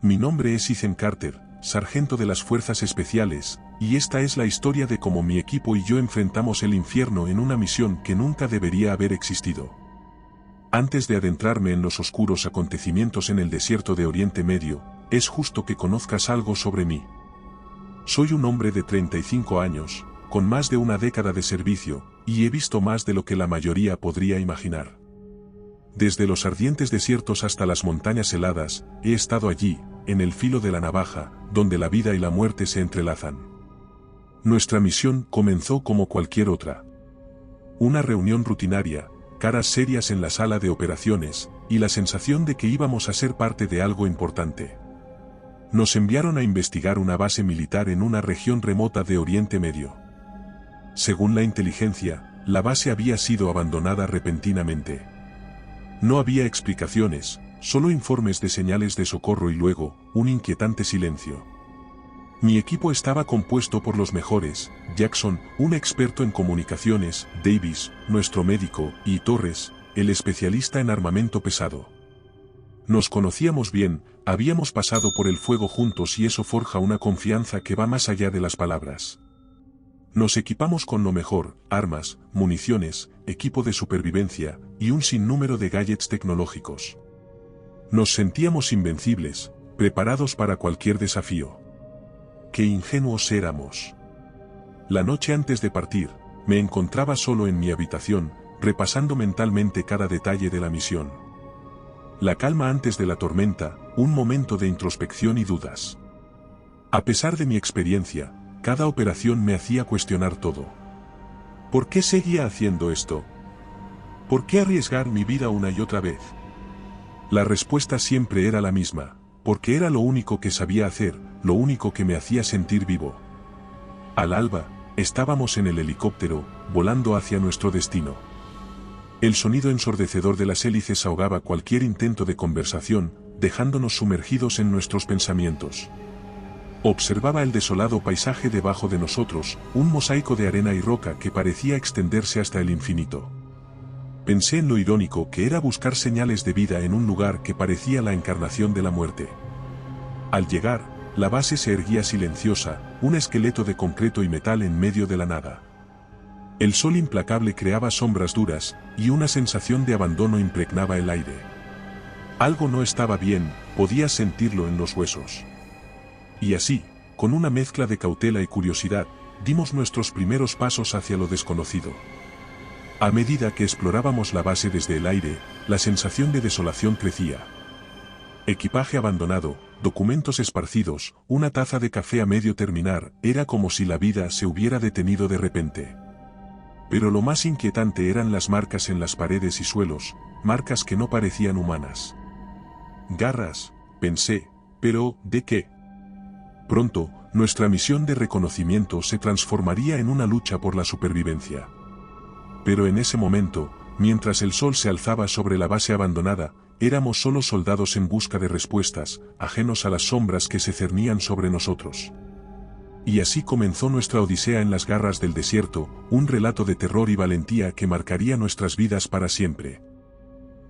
Mi nombre es Ethan Carter, sargento de las Fuerzas Especiales, y esta es la historia de cómo mi equipo y yo enfrentamos el infierno en una misión que nunca debería haber existido. Antes de adentrarme en los oscuros acontecimientos en el desierto de Oriente Medio, es justo que conozcas algo sobre mí. Soy un hombre de 35 años, con más de una década de servicio, y he visto más de lo que la mayoría podría imaginar. Desde los ardientes desiertos hasta las montañas heladas, he estado allí, en el filo de la navaja, donde la vida y la muerte se entrelazan. Nuestra misión comenzó como cualquier otra. Una reunión rutinaria, caras serias en la sala de operaciones, y la sensación de que íbamos a ser parte de algo importante. Nos enviaron a investigar una base militar en una región remota de Oriente Medio. Según la inteligencia, la base había sido abandonada repentinamente. No había explicaciones, solo informes de señales de socorro y luego, un inquietante silencio. Mi equipo estaba compuesto por los mejores: Jackson, un experto en comunicaciones; Davis, nuestro médico; y Torres, el especialista en armamento pesado. Nos conocíamos bien, habíamos pasado por el fuego juntos y eso forja una confianza que va más allá de las palabras. Nos equipamos con lo mejor: armas, municiones, equipo de supervivencia, y un sinnúmero de gadgets tecnológicos. Nos sentíamos invencibles, preparados para cualquier desafío. ¡Qué ingenuos éramos! La noche antes de partir, me encontraba solo en mi habitación, repasando mentalmente cada detalle de la misión. La calma antes de la tormenta, un momento de introspección y dudas. A pesar de mi experiencia, cada operación me hacía cuestionar todo. ¿Por qué seguía haciendo esto? ¿Por qué arriesgar mi vida una y otra vez? La respuesta siempre era la misma: porque era lo único que sabía hacer, lo único que me hacía sentir vivo. Al alba, estábamos en el helicóptero, volando hacia nuestro destino. El sonido ensordecedor de las hélices ahogaba cualquier intento de conversación, dejándonos sumergidos en nuestros pensamientos. Observaba el desolado paisaje debajo de nosotros, un mosaico de arena y roca que parecía extenderse hasta el infinito. Pensé en lo irónico que era buscar señales de vida en un lugar que parecía la encarnación de la muerte. Al llegar, la base se erguía silenciosa, un esqueleto de concreto y metal en medio de la nada. El sol implacable creaba sombras duras, y una sensación de abandono impregnaba el aire. Algo no estaba bien, podías sentirlo en los huesos. Y así, con una mezcla de cautela y curiosidad, dimos nuestros primeros pasos hacia lo desconocido. A medida que explorábamos la base desde el aire, la sensación de desolación crecía. Equipaje abandonado, documentos esparcidos, una taza de café a medio terminar, era como si la vida se hubiera detenido de repente. Pero lo más inquietante eran las marcas en las paredes y suelos, marcas que no parecían humanas. Garras, pensé, pero ¿de qué? Pronto, nuestra misión de reconocimiento se transformaría en una lucha por la supervivencia. Pero en ese momento, mientras el sol se alzaba sobre la base abandonada, éramos solo soldados en busca de respuestas, ajenos a las sombras que se cernían sobre nosotros. Y así comenzó nuestra odisea en las garras del desierto, un relato de terror y valentía que marcaría nuestras vidas para siempre.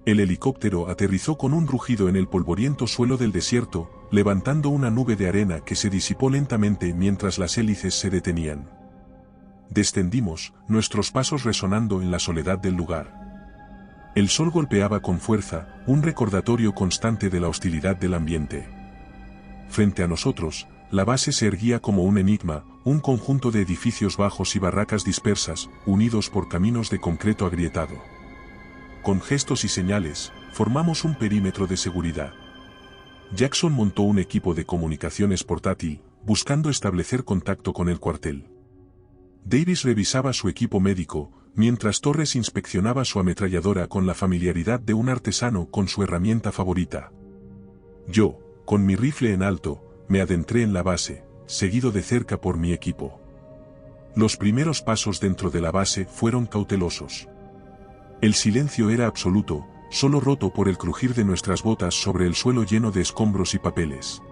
El helicóptero aterrizó con un rugido en el polvoriento suelo del desierto, levantando una nube de arena que se disipó lentamente mientras las hélices se detenían. Descendimos, nuestros pasos resonando en la soledad del lugar. El sol golpeaba con fuerza, un recordatorio constante de la hostilidad del ambiente. Frente a nosotros, la base se erguía como un enigma, un conjunto de edificios bajos y barracas dispersas, unidos por caminos de concreto agrietado. Con gestos y señales, formamos un perímetro de seguridad. Jackson montó un equipo de comunicaciones portátil, buscando establecer contacto con el cuartel. Davis revisaba su equipo médico, mientras Torres inspeccionaba su ametralladora con la familiaridad de un artesano con su herramienta favorita. Yo, con mi rifle en alto, me adentré en la base, seguido de cerca por mi equipo. Los primeros pasos dentro de la base fueron cautelosos. El silencio era absoluto, solo roto por el crujir de nuestras botas sobre el suelo lleno de escombros y papeles.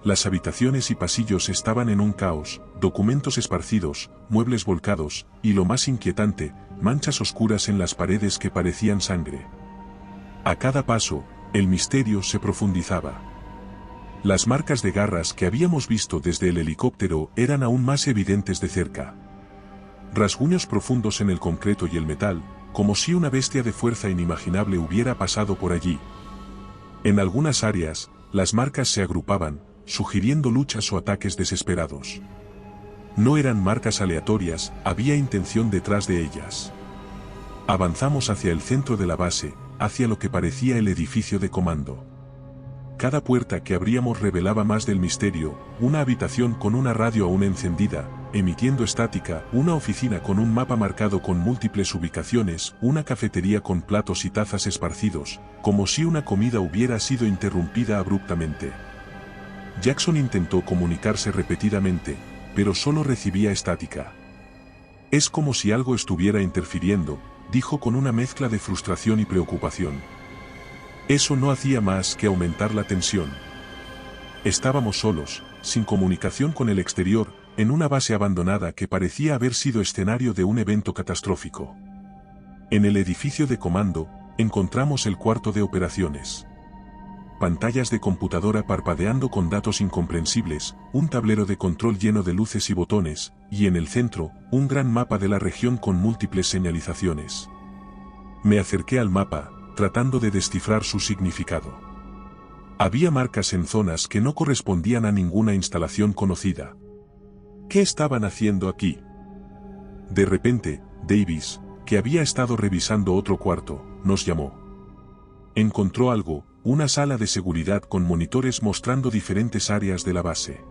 Las habitaciones y pasillos estaban en un caos, documentos esparcidos, muebles volcados, y lo más inquietante, manchas oscuras en las paredes que parecían sangre. A cada paso, el misterio se profundizaba. Las marcas de garras que habíamos visto desde el helicóptero eran aún más evidentes de cerca. Rasguños profundos en el concreto y el metal, como si una bestia de fuerza inimaginable hubiera pasado por allí. En algunas áreas, las marcas se agrupaban, sugiriendo luchas o ataques desesperados. No eran marcas aleatorias, había intención detrás de ellas. Avanzamos hacia el centro de la base, hacia lo que parecía el edificio de comando. Cada puerta que abríamos revelaba más del misterio, una habitación con una radio aún encendida, emitiendo estática, una oficina con un mapa marcado con múltiples ubicaciones, una cafetería con platos y tazas esparcidos, como si una comida hubiera sido interrumpida abruptamente. Jackson intentó comunicarse repetidamente, pero solo recibía estática. Es como si algo estuviera interfiriendo, dijo con una mezcla de frustración y preocupación. Eso no hacía más que aumentar la tensión. Estábamos solos, sin comunicación con el exterior, en una base abandonada que parecía haber sido escenario de un evento catastrófico. En el edificio de comando, encontramos el cuarto de operaciones. Pantallas de computadora parpadeando con datos incomprensibles, un tablero de control lleno de luces y botones, y en el centro, un gran mapa de la región con múltiples señalizaciones. Me acerqué al mapa, tratando de descifrar su significado. Había marcas en zonas que no correspondían a ninguna instalación conocida. ¿Qué estaban haciendo aquí? De repente, Davis, que había estado revisando otro cuarto, nos llamó. Encontró algo, una sala de seguridad con monitores mostrando diferentes áreas de la base.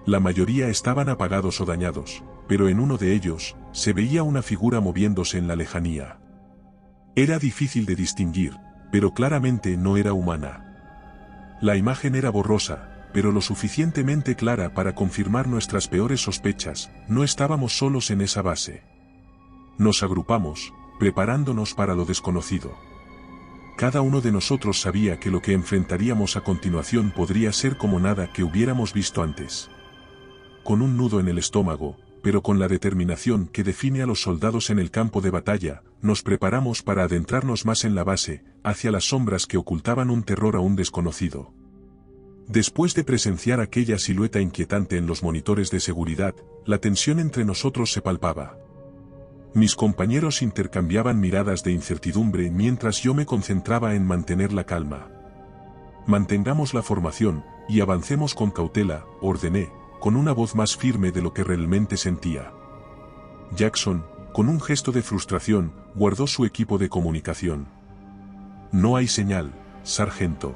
La mayoría estaban apagados o dañados, pero en uno de ellos, se veía una figura moviéndose en la lejanía. Era difícil de distinguir, pero claramente no era humana. La imagen era borrosa, pero lo suficientemente clara para confirmar nuestras peores sospechas, no estábamos solos en esa base. Nos agrupamos, preparándonos para lo desconocido. Cada uno de nosotros sabía que lo que enfrentaríamos a continuación podría ser como nada que hubiéramos visto antes. Con un nudo en el estómago, pero con la determinación que define a los soldados en el campo de batalla, nos preparamos para adentrarnos más en la base, hacia las sombras que ocultaban un terror aún desconocido. Después de presenciar aquella silueta inquietante en los monitores de seguridad, la tensión entre nosotros se palpaba. Mis compañeros intercambiaban miradas de incertidumbre mientras yo me concentraba en mantener la calma. Mantengamos la formación, y avancemos con cautela, ordené, con una voz más firme de lo que realmente sentía. Jackson, con un gesto de frustración, guardó su equipo de comunicación. No hay señal, sargento.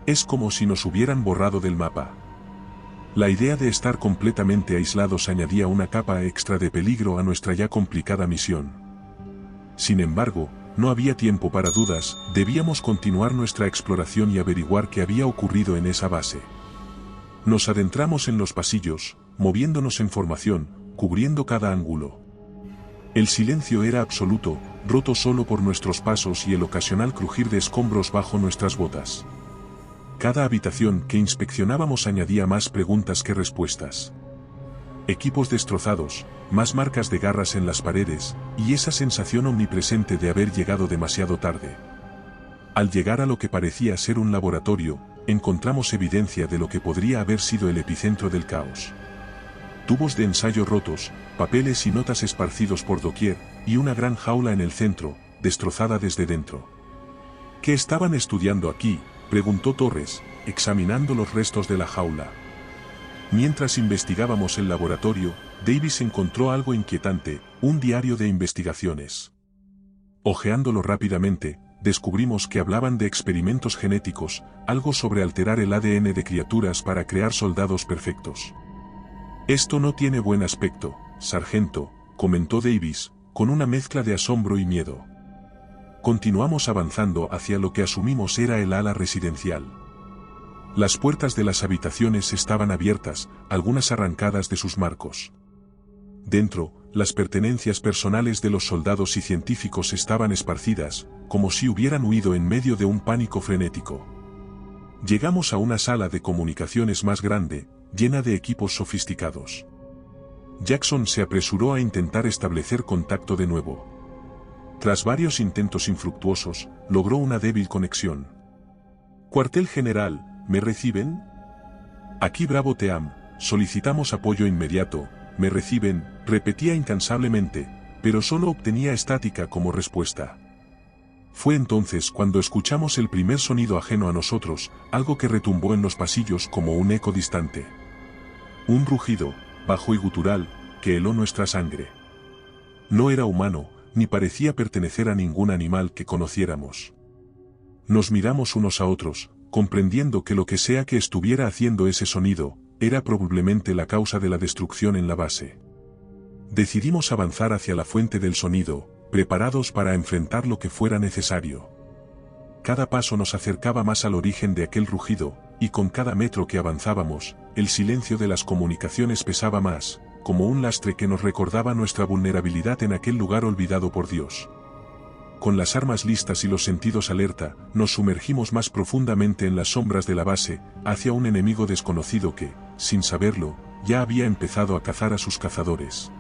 Es como si nos hubieran borrado del mapa. La idea de estar completamente aislados añadía una capa extra de peligro a nuestra ya complicada misión. Sin embargo, no había tiempo para dudas, debíamos continuar nuestra exploración y averiguar qué había ocurrido en esa base. Nos adentramos en los pasillos, moviéndonos en formación, cubriendo cada ángulo. El silencio era absoluto, roto solo por nuestros pasos y el ocasional crujir de escombros bajo nuestras botas. Cada habitación que inspeccionábamos añadía más preguntas que respuestas. Equipos destrozados, más marcas de garras en las paredes, y esa sensación omnipresente de haber llegado demasiado tarde. Al llegar a lo que parecía ser un laboratorio, encontramos evidencia de lo que podría haber sido el epicentro del caos. Tubos de ensayo rotos, papeles y notas esparcidos por doquier, y una gran jaula en el centro, destrozada desde dentro. ¿Qué estaban estudiando aquí?, preguntó Torres, examinando los restos de la jaula. Mientras investigábamos el laboratorio, Davis encontró algo inquietante, un diario de investigaciones. Hojeándolo rápidamente, descubrimos que hablaban de experimentos genéticos, algo sobre alterar el ADN de criaturas para crear soldados perfectos. Esto no tiene buen aspecto, sargento, comentó Davis, con una mezcla de asombro y miedo. Continuamos avanzando hacia lo que asumimos era el ala residencial. Las puertas de las habitaciones estaban abiertas, algunas arrancadas de sus marcos. Dentro, las pertenencias personales de los soldados y científicos estaban esparcidas, como si hubieran huido en medio de un pánico frenético. Llegamos a una sala de comunicaciones más grande, llena de equipos sofisticados. Jackson se apresuró a intentar establecer contacto de nuevo. Tras varios intentos infructuosos, logró una débil conexión. «Cuartel general», ¿Me reciben? Aquí Bravo Team, solicitamos apoyo inmediato, ¿me reciben?, repetía incansablemente, pero solo obtenía estática como respuesta. Fue entonces cuando escuchamos el primer sonido ajeno a nosotros, algo que retumbó en los pasillos como un eco distante. Un rugido, bajo y gutural, que heló nuestra sangre. No era humano, ni parecía pertenecer a ningún animal que conociéramos. Nos miramos unos a otros, comprendiendo que lo que sea que estuviera haciendo ese sonido, era probablemente la causa de la destrucción en la base. Decidimos avanzar hacia la fuente del sonido, preparados para enfrentar lo que fuera necesario. Cada paso nos acercaba más al origen de aquel rugido, y con cada metro que avanzábamos, el silencio de las comunicaciones pesaba más, como un lastre que nos recordaba nuestra vulnerabilidad en aquel lugar olvidado por Dios. Con las armas listas y los sentidos alerta, nos sumergimos más profundamente en las sombras de la base, hacia un enemigo desconocido que, sin saberlo, ya había empezado a cazar a sus cazadores.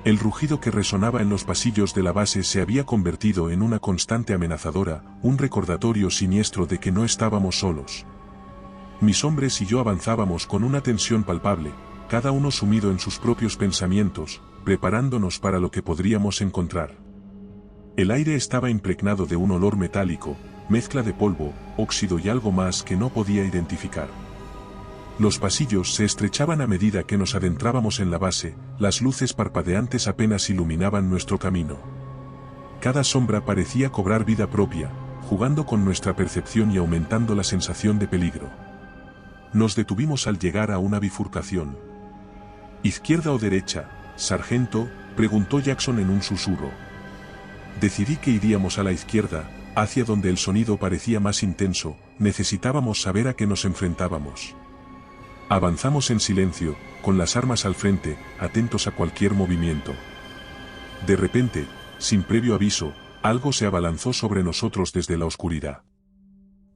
El rugido que resonaba en los pasillos de la base se había convertido en una constante amenazadora, un recordatorio siniestro de que no estábamos solos. Mis hombres y yo avanzábamos con una tensión palpable, cada uno sumido en sus propios pensamientos, preparándonos para lo que podríamos encontrar. El aire estaba impregnado de un olor metálico, mezcla de polvo, óxido y algo más que no podía identificar. Los pasillos se estrechaban a medida que nos adentrábamos en la base, las luces parpadeantes apenas iluminaban nuestro camino. Cada sombra parecía cobrar vida propia, jugando con nuestra percepción y aumentando la sensación de peligro. Nos detuvimos al llegar a una bifurcación. ¿Izquierda o derecha, sargento?, preguntó Jackson en un susurro. Decidí que iríamos a la izquierda, hacia donde el sonido parecía más intenso, necesitábamos saber a qué nos enfrentábamos. Avanzamos en silencio, con las armas al frente, atentos a cualquier movimiento. De repente, sin previo aviso, algo se abalanzó sobre nosotros desde la oscuridad.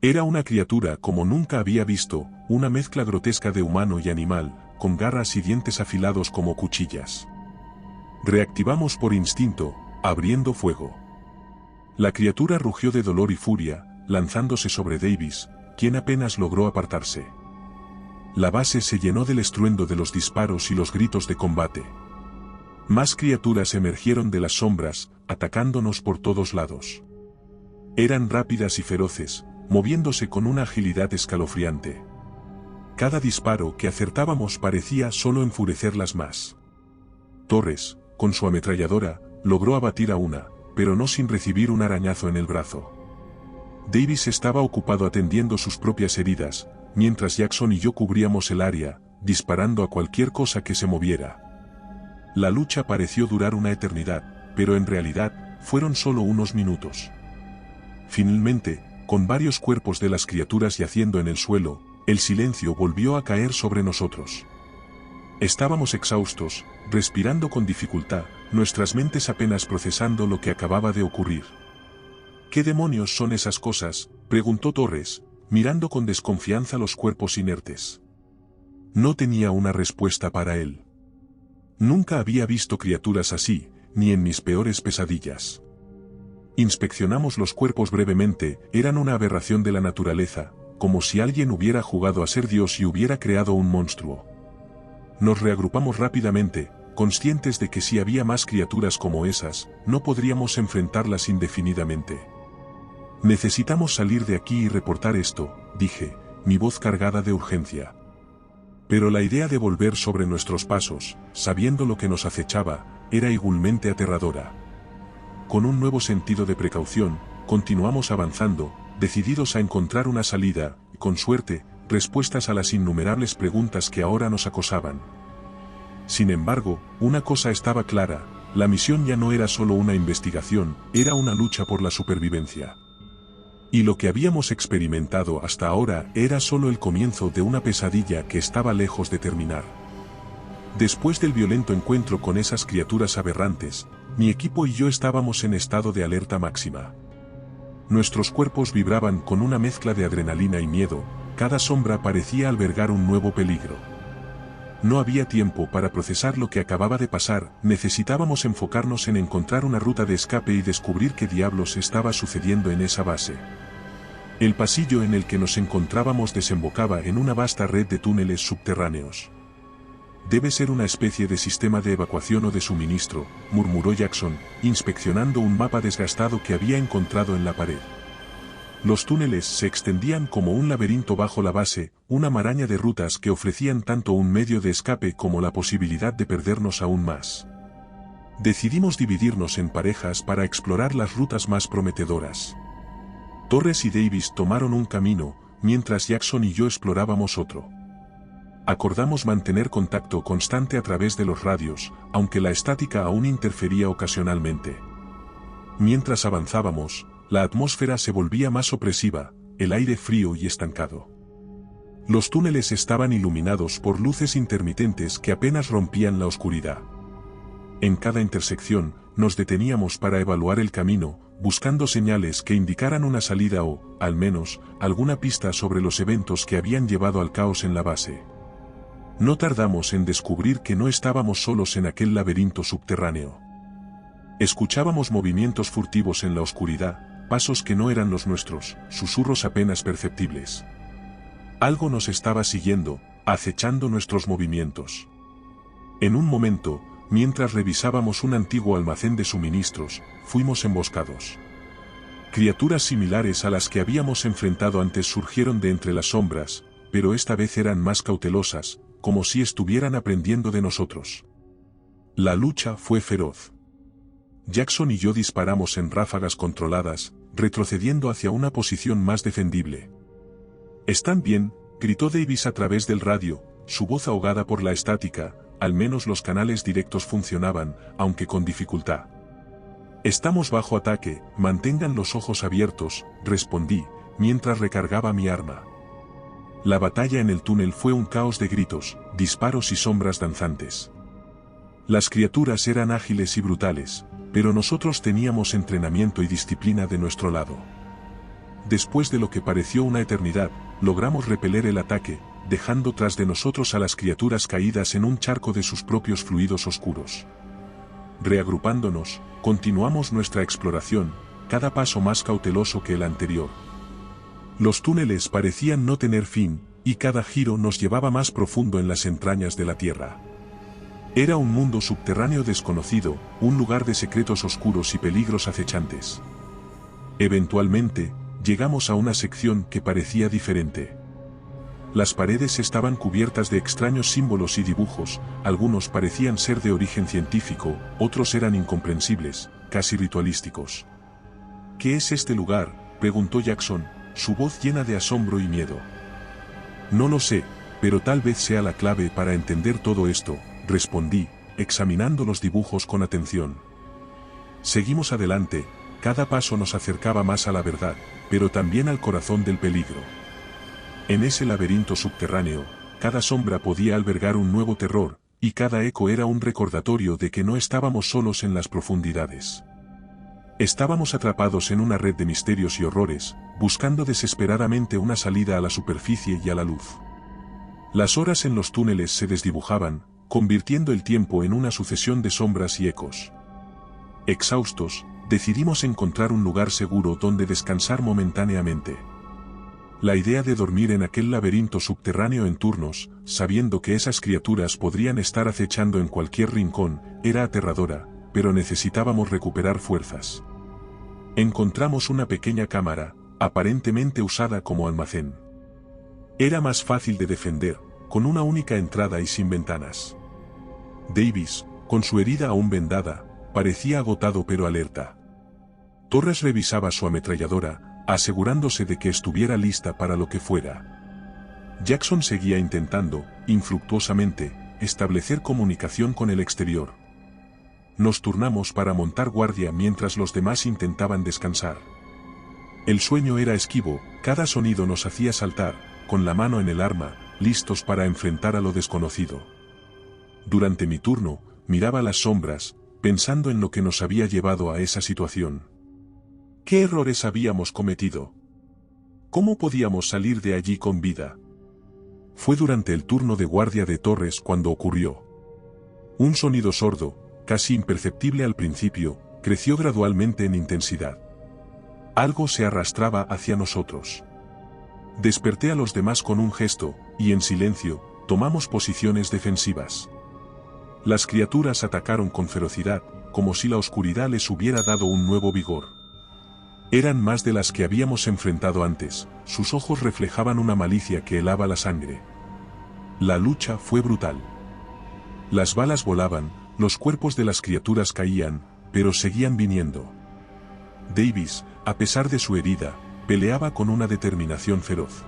Era una criatura como nunca había visto, una mezcla grotesca de humano y animal, con garras y dientes afilados como cuchillas. Reactivamos por instinto, abriendo fuego. La criatura rugió de dolor y furia, lanzándose sobre Davis, quien apenas logró apartarse. La base se llenó del estruendo de los disparos y los gritos de combate. Más criaturas emergieron de las sombras, atacándonos por todos lados. Eran rápidas y feroces, moviéndose con una agilidad escalofriante. Cada disparo que acertábamos parecía solo enfurecerlas más. Torres, con su ametralladora, logró abatir a una, pero no sin recibir un arañazo en el brazo. Davis estaba ocupado atendiendo sus propias heridas, mientras Jackson y yo cubríamos el área, disparando a cualquier cosa que se moviera. La lucha pareció durar una eternidad, pero en realidad, fueron solo unos minutos. Finalmente, con varios cuerpos de las criaturas yaciendo en el suelo, el silencio volvió a caer sobre nosotros. Estábamos exhaustos, respirando con dificultad, nuestras mentes apenas procesando lo que acababa de ocurrir. ¿Qué demonios son esas cosas?, preguntó Torres, mirando con desconfianza los cuerpos inertes. No tenía una respuesta para él. Nunca había visto criaturas así, ni en mis peores pesadillas. Inspeccionamos los cuerpos brevemente, eran una aberración de la naturaleza, como si alguien hubiera jugado a ser Dios y hubiera creado un monstruo. Nos reagrupamos rápidamente, conscientes de que si había más criaturas como esas, no podríamos enfrentarlas indefinidamente. Necesitamos salir de aquí y reportar esto, dije, mi voz cargada de urgencia. Pero la idea de volver sobre nuestros pasos, sabiendo lo que nos acechaba, era igualmente aterradora. Con un nuevo sentido de precaución, continuamos avanzando, decididos a encontrar una salida, y con suerte, respuestas a las innumerables preguntas que ahora nos acosaban. Sin embargo, una cosa estaba clara, la misión ya no era solo una investigación, era una lucha por la supervivencia. Y lo que habíamos experimentado hasta ahora era solo el comienzo de una pesadilla que estaba lejos de terminar. Después del violento encuentro con esas criaturas aberrantes, mi equipo y yo estábamos en estado de alerta máxima. Nuestros cuerpos vibraban con una mezcla de adrenalina y miedo, cada sombra parecía albergar un nuevo peligro. No había tiempo para procesar lo que acababa de pasar, necesitábamos enfocarnos en encontrar una ruta de escape y descubrir qué diablos estaba sucediendo en esa base. El pasillo en el que nos encontrábamos desembocaba en una vasta red de túneles subterráneos. Debe ser una especie de sistema de evacuación o de suministro, murmuró Jackson, inspeccionando un mapa desgastado que había encontrado en la pared. Los túneles se extendían como un laberinto bajo la base, una maraña de rutas que ofrecían tanto un medio de escape como la posibilidad de perdernos aún más. Decidimos dividirnos en parejas para explorar las rutas más prometedoras. Torres y Davis tomaron un camino, mientras Jackson y yo explorábamos otro. Acordamos mantener contacto constante a través de los radios, aunque la estática aún interfería ocasionalmente. Mientras avanzábamos, la atmósfera se volvía más opresiva, el aire frío y estancado. Los túneles estaban iluminados por luces intermitentes que apenas rompían la oscuridad. En cada intersección, nos deteníamos para evaluar el camino, buscando señales que indicaran una salida o, al menos, alguna pista sobre los eventos que habían llevado al caos en la base. No tardamos en descubrir que no estábamos solos en aquel laberinto subterráneo. Escuchábamos movimientos furtivos en la oscuridad, pasos que no eran los nuestros, susurros apenas perceptibles. Algo nos estaba siguiendo, acechando nuestros movimientos. En un momento, mientras revisábamos un antiguo almacén de suministros, fuimos emboscados. Criaturas similares a las que habíamos enfrentado antes surgieron de entre las sombras, pero esta vez eran más cautelosas, como si estuvieran aprendiendo de nosotros. La lucha fue feroz. Jackson y yo disparamos en ráfagas controladas, retrocediendo hacia una posición más defendible. «¿Están bien?», gritó Davis a través del radio, su voz ahogada por la estática. Al menos los canales directos funcionaban, aunque con dificultad. «Estamos bajo ataque, mantengan los ojos abiertos», respondí, mientras recargaba mi arma. La batalla en el túnel fue un caos de gritos, disparos y sombras danzantes. Las criaturas eran ágiles y brutales, pero nosotros teníamos entrenamiento y disciplina de nuestro lado. Después de lo que pareció una eternidad, logramos repeler el ataque, dejando tras de nosotros a las criaturas caídas en un charco de sus propios fluidos oscuros. Reagrupándonos, continuamos nuestra exploración, cada paso más cauteloso que el anterior. Los túneles parecían no tener fin, y cada giro nos llevaba más profundo en las entrañas de la Tierra. Era un mundo subterráneo desconocido, un lugar de secretos oscuros y peligros acechantes. Eventualmente, llegamos a una sección que parecía diferente. Las paredes estaban cubiertas de extraños símbolos y dibujos, algunos parecían ser de origen científico, otros eran incomprensibles, casi ritualísticos. «¿Qué es este lugar?», preguntó Jackson, su voz llena de asombro y miedo. «No lo sé, pero tal vez sea la clave para entender todo esto», respondí, examinando los dibujos con atención. Seguimos adelante, cada paso nos acercaba más a la verdad, pero también al corazón del peligro. En ese laberinto subterráneo, cada sombra podía albergar un nuevo terror, y cada eco era un recordatorio de que no estábamos solos en las profundidades. Estábamos atrapados en una red de misterios y horrores, buscando desesperadamente una salida a la superficie y a la luz. Las horas en los túneles se desdibujaban, convirtiendo el tiempo en una sucesión de sombras y ecos. Exhaustos, decidimos encontrar un lugar seguro donde descansar momentáneamente. La idea de dormir en aquel laberinto subterráneo en turnos, sabiendo que esas criaturas podrían estar acechando en cualquier rincón, era aterradora, pero necesitábamos recuperar fuerzas. Encontramos una pequeña cámara, aparentemente usada como almacén. Era más fácil de defender, con una única entrada y sin ventanas. Davis, con su herida aún vendada, parecía agotado pero alerta. Torres revisaba su ametralladora, asegurándose de que estuviera lista para lo que fuera. Jackson seguía intentando, infructuosamente, establecer comunicación con el exterior. Nos turnamos para montar guardia mientras los demás intentaban descansar. El sueño era esquivo, cada sonido nos hacía saltar, con la mano en el arma, listos para enfrentar a lo desconocido. Durante mi turno, miraba las sombras, pensando en lo que nos había llevado a esa situación. ¿Qué errores habíamos cometido? ¿Cómo podíamos salir de allí con vida? Fue durante el turno de guardia de Torres cuando ocurrió. Un sonido sordo, casi imperceptible al principio, creció gradualmente en intensidad. Algo se arrastraba hacia nosotros. Desperté a los demás con un gesto, y en silencio, tomamos posiciones defensivas. Las criaturas atacaron con ferocidad, como si la oscuridad les hubiera dado un nuevo vigor. Eran más de las que habíamos enfrentado antes, sus ojos reflejaban una malicia que helaba la sangre. La lucha fue brutal. Las balas volaban, los cuerpos de las criaturas caían, pero seguían viniendo. Davis, a pesar de su herida, peleaba con una determinación feroz.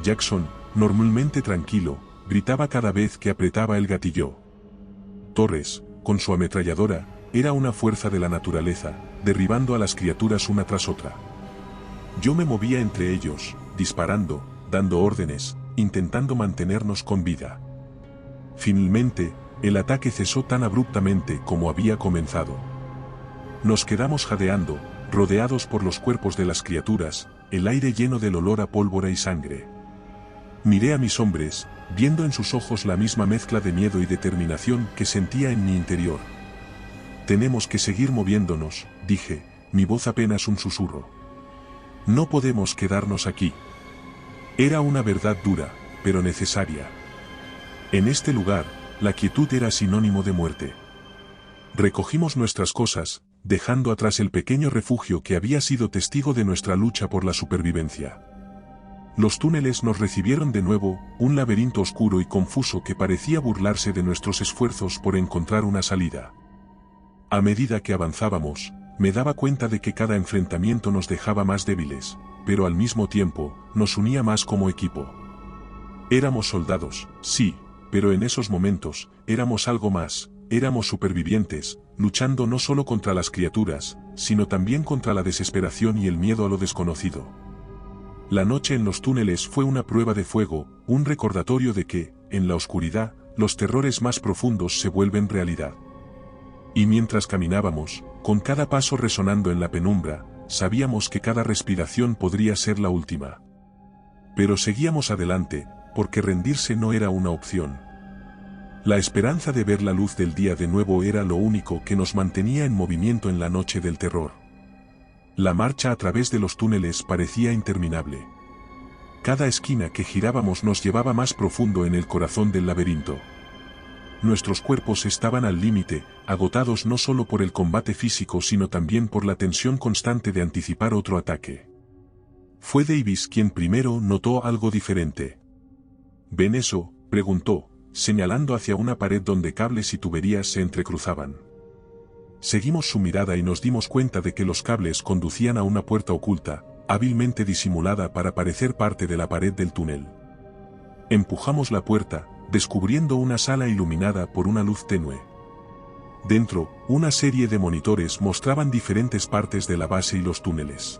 Jackson, normalmente tranquilo, gritaba cada vez que apretaba el gatillo. Torres, con su ametralladora, era una fuerza de la naturaleza, derribando a las criaturas una tras otra. Yo me movía entre ellos, disparando, dando órdenes, intentando mantenernos con vida. Finalmente, el ataque cesó tan abruptamente como había comenzado. Nos quedamos jadeando, rodeados por los cuerpos de las criaturas, el aire lleno del olor a pólvora y sangre. Miré a mis hombres, viendo en sus ojos la misma mezcla de miedo y determinación que sentía en mi interior. Tenemos que seguir moviéndonos, dije, mi voz apenas un susurro. No podemos quedarnos aquí. Era una verdad dura, pero necesaria. En este lugar, la quietud era sinónimo de muerte. Recogimos nuestras cosas, dejando atrás el pequeño refugio que había sido testigo de nuestra lucha por la supervivencia. Los túneles nos recibieron de nuevo, un laberinto oscuro y confuso que parecía burlarse de nuestros esfuerzos por encontrar una salida. A medida que avanzábamos, me daba cuenta de que cada enfrentamiento nos dejaba más débiles, pero al mismo tiempo, nos unía más como equipo. Éramos soldados, sí, pero en esos momentos, éramos algo más, éramos supervivientes, luchando no solo contra las criaturas, sino también contra la desesperación y el miedo a lo desconocido. La noche en los túneles fue una prueba de fuego, un recordatorio de que, en la oscuridad, los terrores más profundos se vuelven realidad. Y mientras caminábamos, con cada paso resonando en la penumbra, sabíamos que cada respiración podría ser la última. Pero seguíamos adelante, porque rendirse no era una opción. La esperanza de ver la luz del día de nuevo era lo único que nos mantenía en movimiento en la noche del terror. La marcha a través de los túneles parecía interminable. Cada esquina que girábamos nos llevaba más profundo en el corazón del laberinto. Nuestros cuerpos estaban al límite, agotados no solo por el combate físico sino también por la tensión constante de anticipar otro ataque. Fue Davis quien primero notó algo diferente. ¿Ven eso?, preguntó, señalando hacia una pared donde cables y tuberías se entrecruzaban. Seguimos su mirada y nos dimos cuenta de que los cables conducían a una puerta oculta, hábilmente disimulada para parecer parte de la pared del túnel. Empujamos la puerta, descubriendo una sala iluminada por una luz tenue. Dentro, una serie de monitores mostraban diferentes partes de la base y los túneles.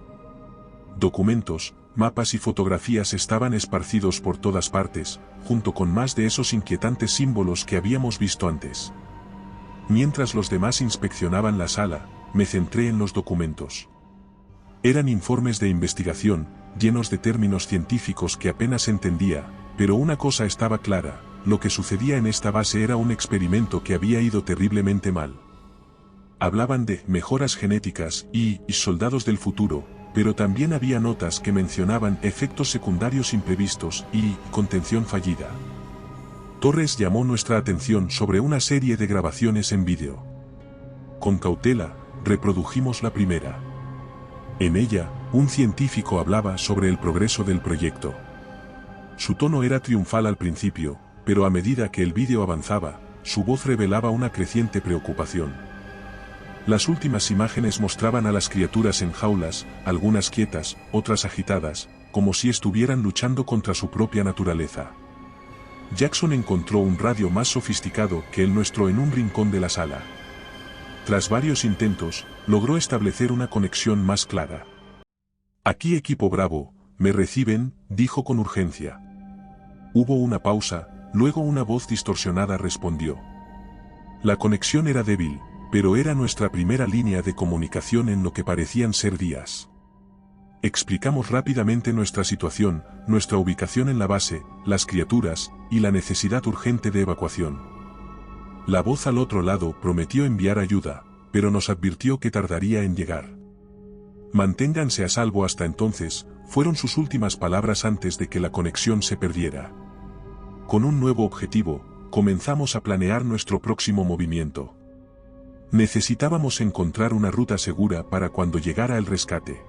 Documentos, mapas y fotografías estaban esparcidos por todas partes, junto con más de esos inquietantes símbolos que habíamos visto antes. Mientras los demás inspeccionaban la sala, me centré en los documentos. Eran informes de investigación, llenos de términos científicos que apenas entendía, pero una cosa estaba clara, lo que sucedía en esta base era un experimento que había ido terriblemente mal. Hablaban de mejoras genéticas y soldados del futuro, pero también había notas que mencionaban efectos secundarios imprevistos y contención fallida. Torres llamó nuestra atención sobre una serie de grabaciones en vídeo. Con cautela, reprodujimos la primera. En ella, un científico hablaba sobre el progreso del proyecto. Su tono era triunfal al principio, pero a medida que el vídeo avanzaba, su voz revelaba una creciente preocupación. Las últimas imágenes mostraban a las criaturas en jaulas, algunas quietas, otras agitadas, como si estuvieran luchando contra su propia naturaleza. Jackson encontró un radio más sofisticado que el nuestro en un rincón de la sala. Tras varios intentos, logró establecer una conexión más clara. «Aquí equipo Bravo, me reciben», dijo con urgencia. Hubo una pausa, luego una voz distorsionada respondió. La conexión era débil, pero era nuestra primera línea de comunicación en lo que parecían ser días. Explicamos rápidamente nuestra situación, nuestra ubicación en la base, las criaturas, y la necesidad urgente de evacuación. La voz al otro lado prometió enviar ayuda, pero nos advirtió que tardaría en llegar. Manténganse a salvo hasta entonces, fueron sus últimas palabras antes de que la conexión se perdiera. Con un nuevo objetivo, comenzamos a planear nuestro próximo movimiento. Necesitábamos encontrar una ruta segura para cuando llegara el rescate.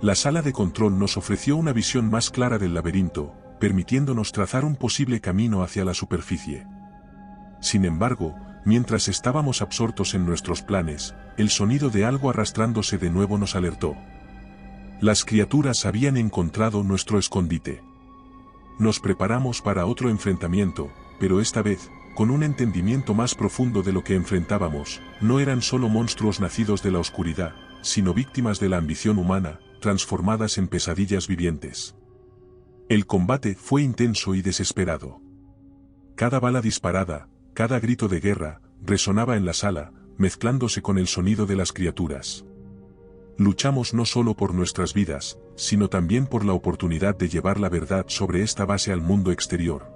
La sala de control nos ofreció una visión más clara del laberinto, permitiéndonos trazar un posible camino hacia la superficie. Sin embargo, mientras estábamos absortos en nuestros planes, el sonido de algo arrastrándose de nuevo nos alertó. Las criaturas habían encontrado nuestro escondite. Nos preparamos para otro enfrentamiento, pero esta vez, con un entendimiento más profundo de lo que enfrentábamos, no eran solo monstruos nacidos de la oscuridad, sino víctimas de la ambición humana, transformadas en pesadillas vivientes. El combate fue intenso y desesperado. Cada bala disparada, cada grito de guerra, resonaba en la sala, mezclándose con el sonido de las criaturas. Luchamos no solo por nuestras vidas, sino también por la oportunidad de llevar la verdad sobre esta base al mundo exterior.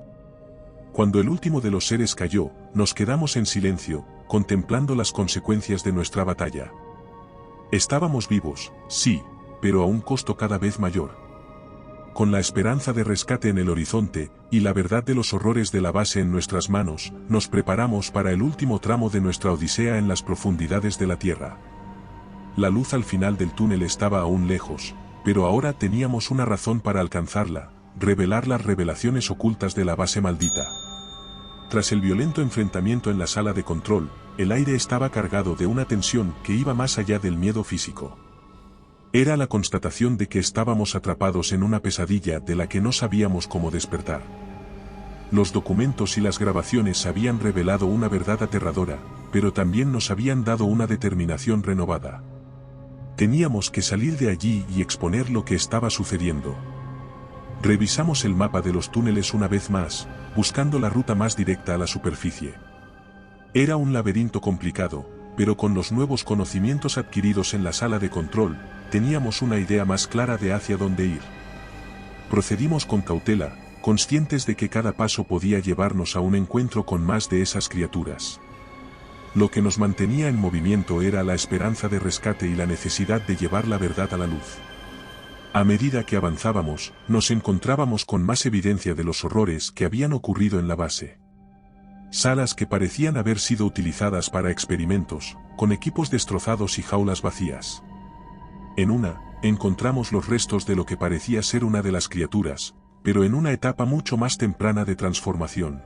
Cuando el último de los seres cayó, nos quedamos en silencio, contemplando las consecuencias de nuestra batalla. Estábamos vivos, sí, pero a un costo cada vez mayor. Con la esperanza de rescate en el horizonte, y la verdad de los horrores de la base en nuestras manos, nos preparamos para el último tramo de nuestra odisea en las profundidades de la Tierra. La luz al final del túnel estaba aún lejos, pero ahora teníamos una razón para alcanzarla: revelar las revelaciones ocultas de la base maldita. Tras el violento enfrentamiento en la sala de control, el aire estaba cargado de una tensión que iba más allá del miedo físico. Era la constatación de que estábamos atrapados en una pesadilla de la que no sabíamos cómo despertar. Los documentos y las grabaciones habían revelado una verdad aterradora, pero también nos habían dado una determinación renovada. Teníamos que salir de allí y exponer lo que estaba sucediendo. Revisamos el mapa de los túneles una vez más, buscando la ruta más directa a la superficie. Era un laberinto complicado, pero con los nuevos conocimientos adquiridos en la sala de control, teníamos una idea más clara de hacia dónde ir. Procedimos con cautela, conscientes de que cada paso podía llevarnos a un encuentro con más de esas criaturas. Lo que nos mantenía en movimiento era la esperanza de rescate y la necesidad de llevar la verdad a la luz. A medida que avanzábamos, nos encontrábamos con más evidencia de los horrores que habían ocurrido en la base. Salas que parecían haber sido utilizadas para experimentos, con equipos destrozados y jaulas vacías. En una, encontramos los restos de lo que parecía ser una de las criaturas, pero en una etapa mucho más temprana de transformación.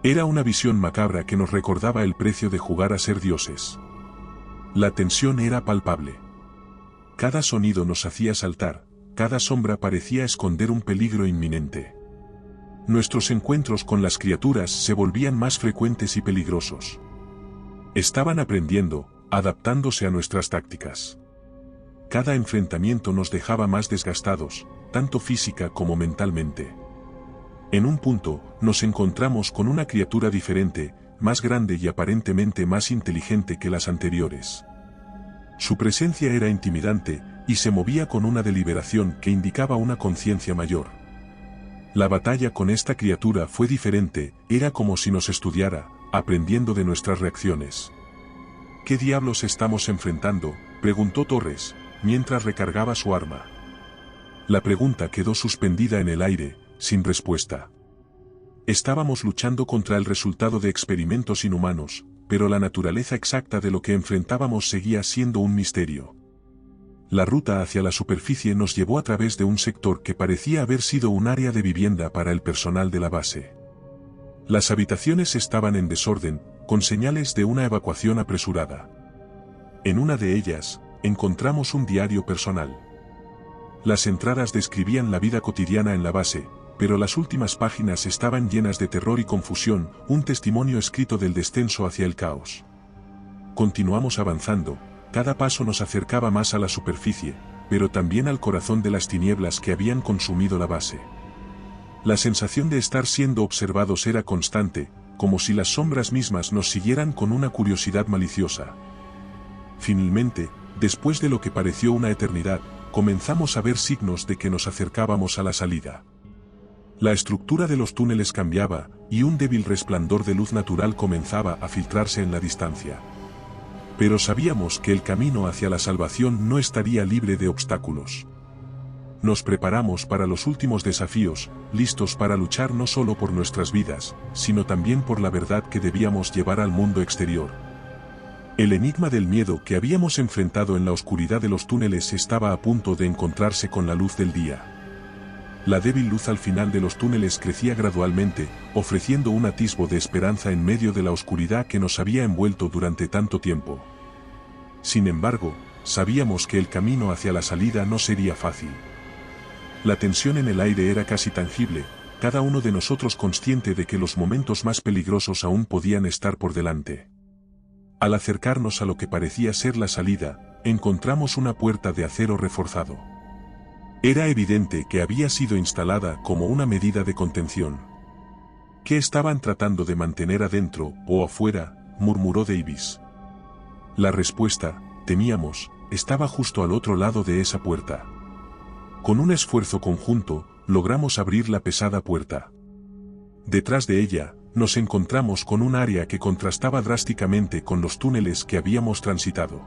Era una visión macabra que nos recordaba el precio de jugar a ser dioses. La tensión era palpable. Cada sonido nos hacía saltar, cada sombra parecía esconder un peligro inminente. Nuestros encuentros con las criaturas se volvían más frecuentes y peligrosos. Estaban aprendiendo, adaptándose a nuestras tácticas. Cada enfrentamiento nos dejaba más desgastados, tanto física como mentalmente. En un punto, nos encontramos con una criatura diferente, más grande y aparentemente más inteligente que las anteriores. Su presencia era intimidante, y se movía con una deliberación que indicaba una conciencia mayor. La batalla con esta criatura fue diferente, era como si nos estudiara, aprendiendo de nuestras reacciones. ¿Qué diablos estamos enfrentando?, preguntó Torres, mientras recargaba su arma. La pregunta quedó suspendida en el aire, sin respuesta. Estábamos luchando contra el resultado de experimentos inhumanos, pero la naturaleza exacta de lo que enfrentábamos seguía siendo un misterio. La ruta hacia la superficie nos llevó a través de un sector que parecía haber sido un área de vivienda para el personal de la base. Las habitaciones estaban en desorden, con señales de una evacuación apresurada. En una de ellas, encontramos un diario personal. Las entradas describían la vida cotidiana en la base, pero las últimas páginas estaban llenas de terror y confusión, un testimonio escrito del descenso hacia el caos. Continuamos avanzando, cada paso nos acercaba más a la superficie, pero también al corazón de las tinieblas que habían consumido la base. La sensación de estar siendo observados era constante, como si las sombras mismas nos siguieran con una curiosidad maliciosa. Finalmente, después de lo que pareció una eternidad, comenzamos a ver signos de que nos acercábamos a la salida. La estructura de los túneles cambiaba, y un débil resplandor de luz natural comenzaba a filtrarse en la distancia. Pero sabíamos que el camino hacia la salvación no estaría libre de obstáculos. Nos preparamos para los últimos desafíos, listos para luchar no solo por nuestras vidas, sino también por la verdad que debíamos llevar al mundo exterior. El enigma del miedo que habíamos enfrentado en la oscuridad de los túneles estaba a punto de encontrarse con la luz del día. La débil luz al final de los túneles crecía gradualmente, ofreciendo un atisbo de esperanza en medio de la oscuridad que nos había envuelto durante tanto tiempo. Sin embargo, sabíamos que el camino hacia la salida no sería fácil. La tensión en el aire era casi tangible, cada uno de nosotros consciente de que los momentos más peligrosos aún podían estar por delante. Al acercarnos a lo que parecía ser la salida, encontramos una puerta de acero reforzado. Era evidente que había sido instalada como una medida de contención. ¿Qué estaban tratando de mantener adentro o afuera?, murmuró Davis. La respuesta, temíamos, estaba justo al otro lado de esa puerta. Con un esfuerzo conjunto, logramos abrir la pesada puerta. Detrás de ella, nos encontramos con un área que contrastaba drásticamente con los túneles que habíamos transitado.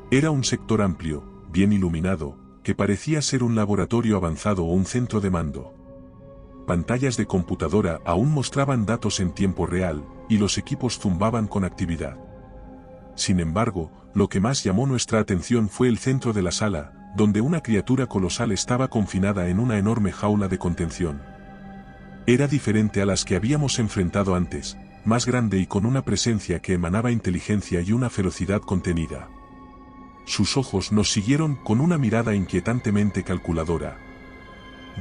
Era un sector amplio, bien iluminado, que parecía ser un laboratorio avanzado o un centro de mando. Pantallas de computadora aún mostraban datos en tiempo real, y los equipos zumbaban con actividad. Sin embargo, lo que más llamó nuestra atención fue el centro de la sala, donde una criatura colosal estaba confinada en una enorme jaula de contención. Era diferente a las que habíamos enfrentado antes, más grande y con una presencia que emanaba inteligencia y una ferocidad contenida. Sus ojos nos siguieron con una mirada inquietantemente calculadora.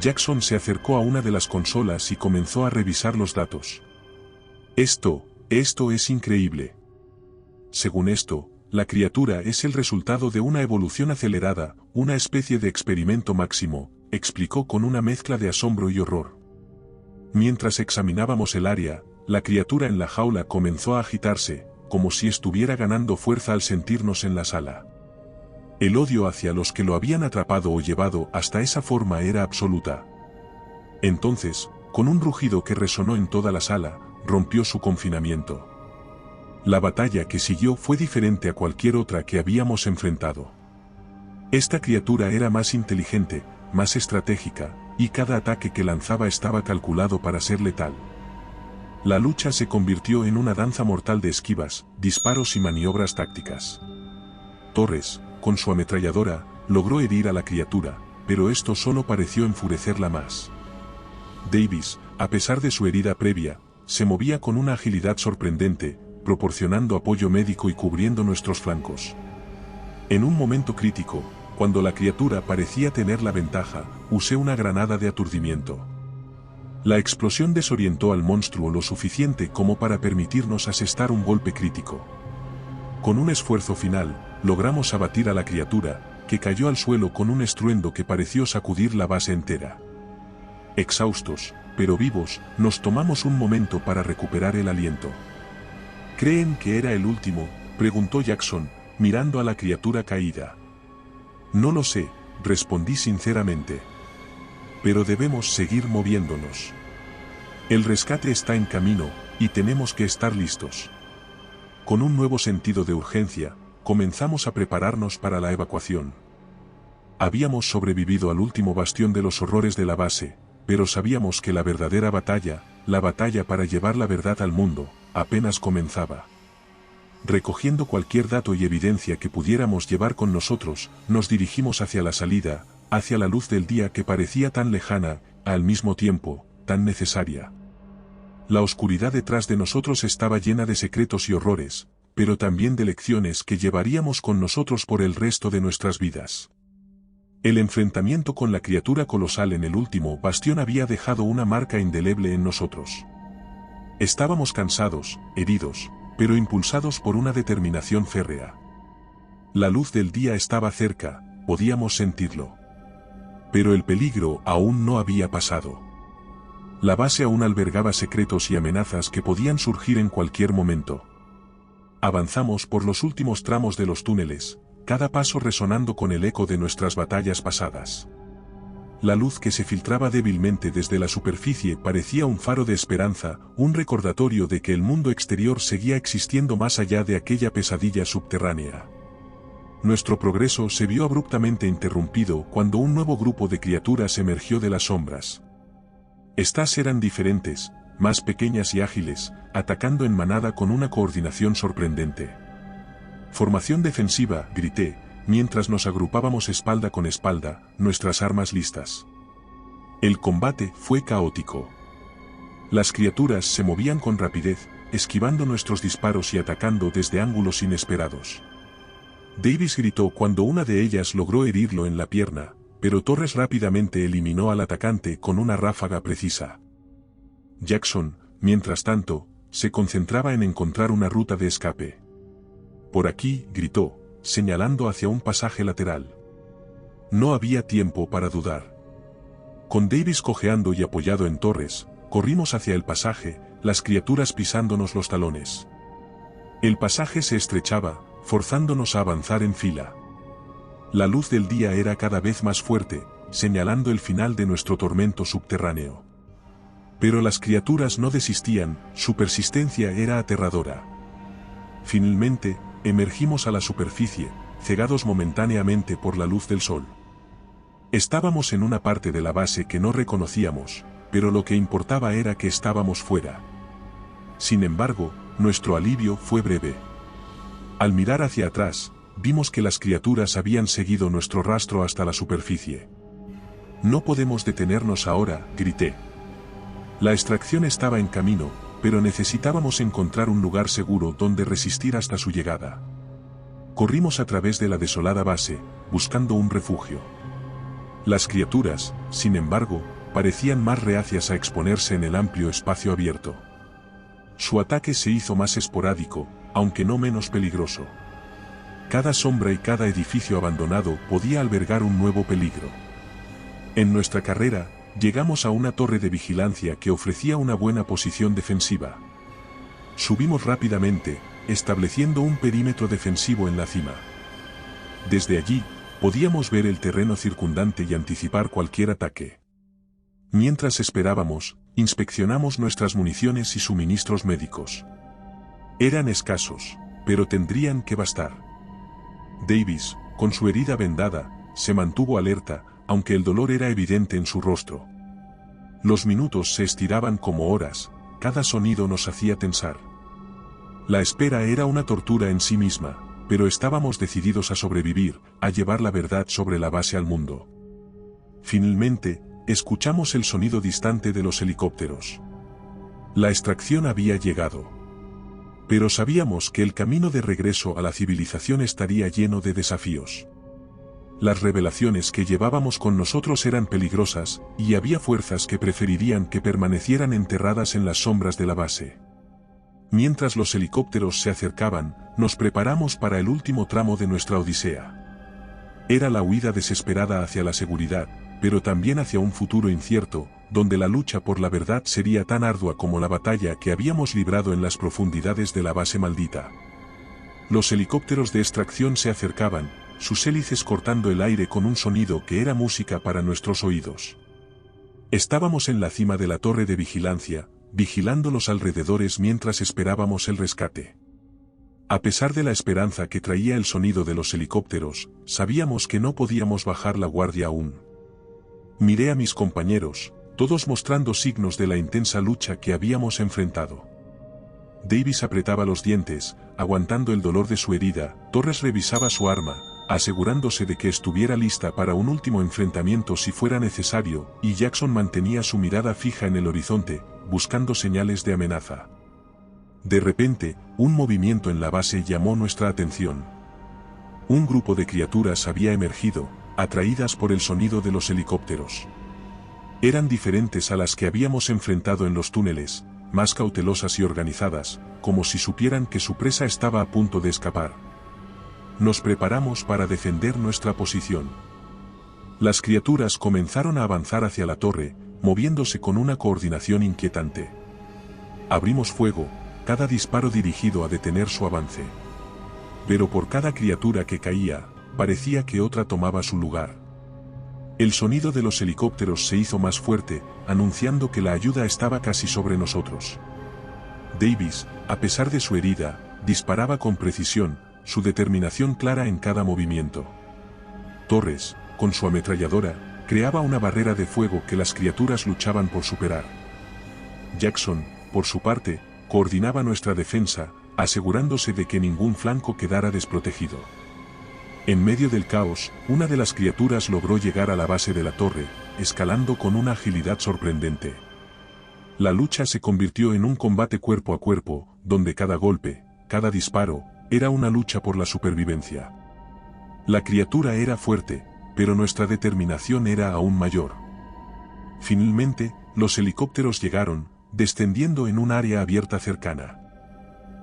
Jackson se acercó a una de las consolas y comenzó a revisar los datos. Esto es increíble. Según esto, la criatura es el resultado de una evolución acelerada, una especie de experimento máximo, explicó con una mezcla de asombro y horror. Mientras examinábamos el área, la criatura en la jaula comenzó a agitarse, como si estuviera ganando fuerza al sentirnos en la sala. El odio hacia los que lo habían atrapado o llevado hasta esa forma era absoluta. Entonces, con un rugido que resonó en toda la sala, rompió su confinamiento. La batalla que siguió fue diferente a cualquier otra que habíamos enfrentado. Esta criatura era más inteligente, más estratégica, y cada ataque que lanzaba estaba calculado para ser letal. La lucha se convirtió en una danza mortal de esquivas, disparos y maniobras tácticas. Torres, con su ametralladora, logró herir a la criatura, pero esto solo pareció enfurecerla más. Davis, a pesar de su herida previa, se movía con una agilidad sorprendente, proporcionando apoyo médico y cubriendo nuestros flancos. En un momento crítico, cuando la criatura parecía tener la ventaja, usé una granada de aturdimiento. La explosión desorientó al monstruo lo suficiente como para permitirnos asestar un golpe crítico. Con un esfuerzo final, logramos abatir a la criatura, que cayó al suelo con un estruendo que pareció sacudir la base entera. Exhaustos, pero vivos, nos tomamos un momento para recuperar el aliento. ¿Creen que era el último?, preguntó Jackson, mirando a la criatura caída. No lo sé, respondí sinceramente. Pero debemos seguir moviéndonos. El rescate está en camino, y tenemos que estar listos. Con un nuevo sentido de urgencia, comenzamos a prepararnos para la evacuación. Habíamos sobrevivido al último bastión de los horrores de la base, pero sabíamos que la verdadera batalla, la batalla para llevar la verdad al mundo, apenas comenzaba. Recogiendo cualquier dato y evidencia que pudiéramos llevar con nosotros, nos dirigimos hacia la salida, hacia la luz del día que parecía tan lejana, al mismo tiempo, tan necesaria. La oscuridad detrás de nosotros estaba llena de secretos y horrores, pero también de lecciones que llevaríamos con nosotros por el resto de nuestras vidas. El enfrentamiento con la criatura colosal en el último bastión había dejado una marca indeleble en nosotros. Estábamos cansados, heridos, pero impulsados por una determinación férrea. La luz del día estaba cerca, podíamos sentirlo. Pero el peligro aún no había pasado. La base aún albergaba secretos y amenazas que podían surgir en cualquier momento. Avanzamos por los últimos tramos de los túneles, cada paso resonando con el eco de nuestras batallas pasadas. La luz que se filtraba débilmente desde la superficie parecía un faro de esperanza, un recordatorio de que el mundo exterior seguía existiendo más allá de aquella pesadilla subterránea. Nuestro progreso se vio abruptamente interrumpido cuando un nuevo grupo de criaturas emergió de las sombras. Estas eran diferentes, más pequeñas y ágiles, atacando en manada con una coordinación sorprendente. «Formación defensiva», grité, mientras nos agrupábamos espalda con espalda, nuestras armas listas. El combate fue caótico. Las criaturas se movían con rapidez, esquivando nuestros disparos y atacando desde ángulos inesperados. Davis gritó cuando una de ellas logró herirlo en la pierna, pero Torres rápidamente eliminó al atacante con una ráfaga precisa. Jackson, mientras tanto, se concentraba en encontrar una ruta de escape. «Por aquí», gritó, señalando hacia un pasaje lateral. No había tiempo para dudar. Con Davis cojeando y apoyado en Torres, corrimos hacia el pasaje, las criaturas pisándonos los talones. El pasaje se estrechaba, forzándonos a avanzar en fila. La luz del día era cada vez más fuerte, señalando el final de nuestro tormento subterráneo. Pero las criaturas no desistían, su persistencia era aterradora. Finalmente, emergimos a la superficie, cegados momentáneamente por la luz del sol. Estábamos en una parte de la base que no reconocíamos, pero lo que importaba era que estábamos fuera. Sin embargo, nuestro alivio fue breve. Al mirar hacia atrás, vimos que las criaturas habían seguido nuestro rastro hasta la superficie. «No podemos detenernos ahora», grité. La extracción estaba en camino, pero necesitábamos encontrar un lugar seguro donde resistir hasta su llegada. Corrimos a través de la desolada base, buscando un refugio. Las criaturas, sin embargo, parecían más reacias a exponerse en el amplio espacio abierto. Su ataque se hizo más esporádico, aunque no menos peligroso. Cada sombra y cada edificio abandonado podía albergar un nuevo peligro. En nuestra carrera, llegamos a una torre de vigilancia que ofrecía una buena posición defensiva. Subimos rápidamente, estableciendo un perímetro defensivo en la cima. Desde allí, podíamos ver el terreno circundante y anticipar cualquier ataque. Mientras esperábamos, inspeccionamos nuestras municiones y suministros médicos. Eran escasos, pero tendrían que bastar. Davis, con su herida vendada, se mantuvo alerta, aunque el dolor era evidente en su rostro. Los minutos se estiraban como horas, cada sonido nos hacía tensar. La espera era una tortura en sí misma, pero estábamos decididos a sobrevivir, a llevar la verdad sobre la base al mundo. Finalmente, escuchamos el sonido distante de los helicópteros. La extracción había llegado. Pero sabíamos que el camino de regreso a la civilización estaría lleno de desafíos. Las revelaciones que llevábamos con nosotros eran peligrosas, y había fuerzas que preferirían que permanecieran enterradas en las sombras de la base. Mientras los helicópteros se acercaban, nos preparamos para el último tramo de nuestra odisea. Era la huida desesperada hacia la seguridad, pero también hacia un futuro incierto, donde la lucha por la verdad sería tan ardua como la batalla que habíamos librado en las profundidades de la base maldita. Los helicópteros de extracción se acercaban, sus hélices cortando el aire con un sonido que era música para nuestros oídos. Estábamos en la cima de la torre de vigilancia, vigilando los alrededores mientras esperábamos el rescate. A pesar de la esperanza que traía el sonido de los helicópteros, sabíamos que no podíamos bajar la guardia aún. Miré a mis compañeros, todos mostrando signos de la intensa lucha que habíamos enfrentado. Davis apretaba los dientes, aguantando el dolor de su herida. Torres revisaba su arma, asegurándose de que estuviera lista para un último enfrentamiento si fuera necesario, y Jackson mantenía su mirada fija en el horizonte, buscando señales de amenaza. De repente, un movimiento en la base llamó nuestra atención. Un grupo de criaturas había emergido, atraídas por el sonido de los helicópteros. Eran diferentes a las que habíamos enfrentado en los túneles, más cautelosas y organizadas, como si supieran que su presa estaba a punto de escapar. Nos preparamos para defender nuestra posición. Las criaturas comenzaron a avanzar hacia la torre, moviéndose con una coordinación inquietante. Abrimos fuego, cada disparo dirigido a detener su avance. Pero por cada criatura que caía, parecía que otra tomaba su lugar. El sonido de los helicópteros se hizo más fuerte, anunciando que la ayuda estaba casi sobre nosotros. Davis, a pesar de su herida, disparaba con precisión, su determinación clara en cada movimiento. Torres, con su ametralladora, creaba una barrera de fuego que las criaturas luchaban por superar. Jackson, por su parte, coordinaba nuestra defensa, asegurándose de que ningún flanco quedara desprotegido. En medio del caos, una de las criaturas logró llegar a la base de la torre, escalando con una agilidad sorprendente. La lucha se convirtió en un combate cuerpo a cuerpo, donde cada golpe, cada disparo, era una lucha por la supervivencia. La criatura era fuerte, pero nuestra determinación era aún mayor. Finalmente, los helicópteros llegaron, descendiendo en un área abierta cercana.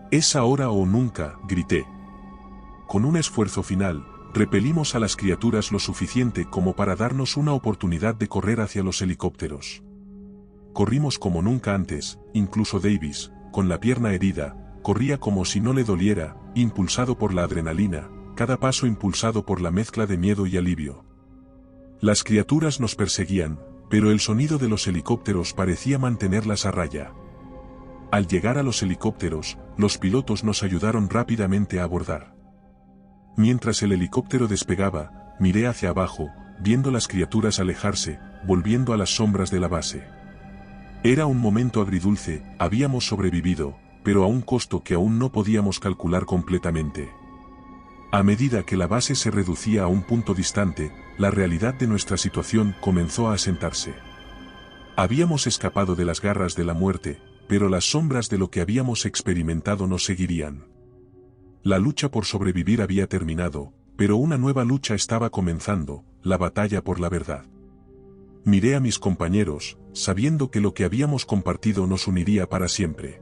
«Es ahora o nunca», grité. Con un esfuerzo final, repelimos a las criaturas lo suficiente como para darnos una oportunidad de correr hacia los helicópteros. Corrimos como nunca antes, incluso Davis, con la pierna herida, corría como si no le doliera, impulsado por la adrenalina, cada paso impulsado por la mezcla de miedo y alivio. Las criaturas nos perseguían, pero el sonido de los helicópteros parecía mantenerlas a raya. Al llegar a los helicópteros, los pilotos nos ayudaron rápidamente a abordar. Mientras el helicóptero despegaba, miré hacia abajo, viendo las criaturas alejarse, volviendo a las sombras de la base. Era un momento agridulce, habíamos sobrevivido, pero a un costo que aún no podíamos calcular completamente. A medida que la base se reducía a un punto distante, la realidad de nuestra situación comenzó a asentarse. Habíamos escapado de las garras de la muerte, pero las sombras de lo que habíamos experimentado nos seguirían. La lucha por sobrevivir había terminado, pero una nueva lucha estaba comenzando, la batalla por la verdad. Miré a mis compañeros, sabiendo que lo que habíamos compartido nos uniría para siempre.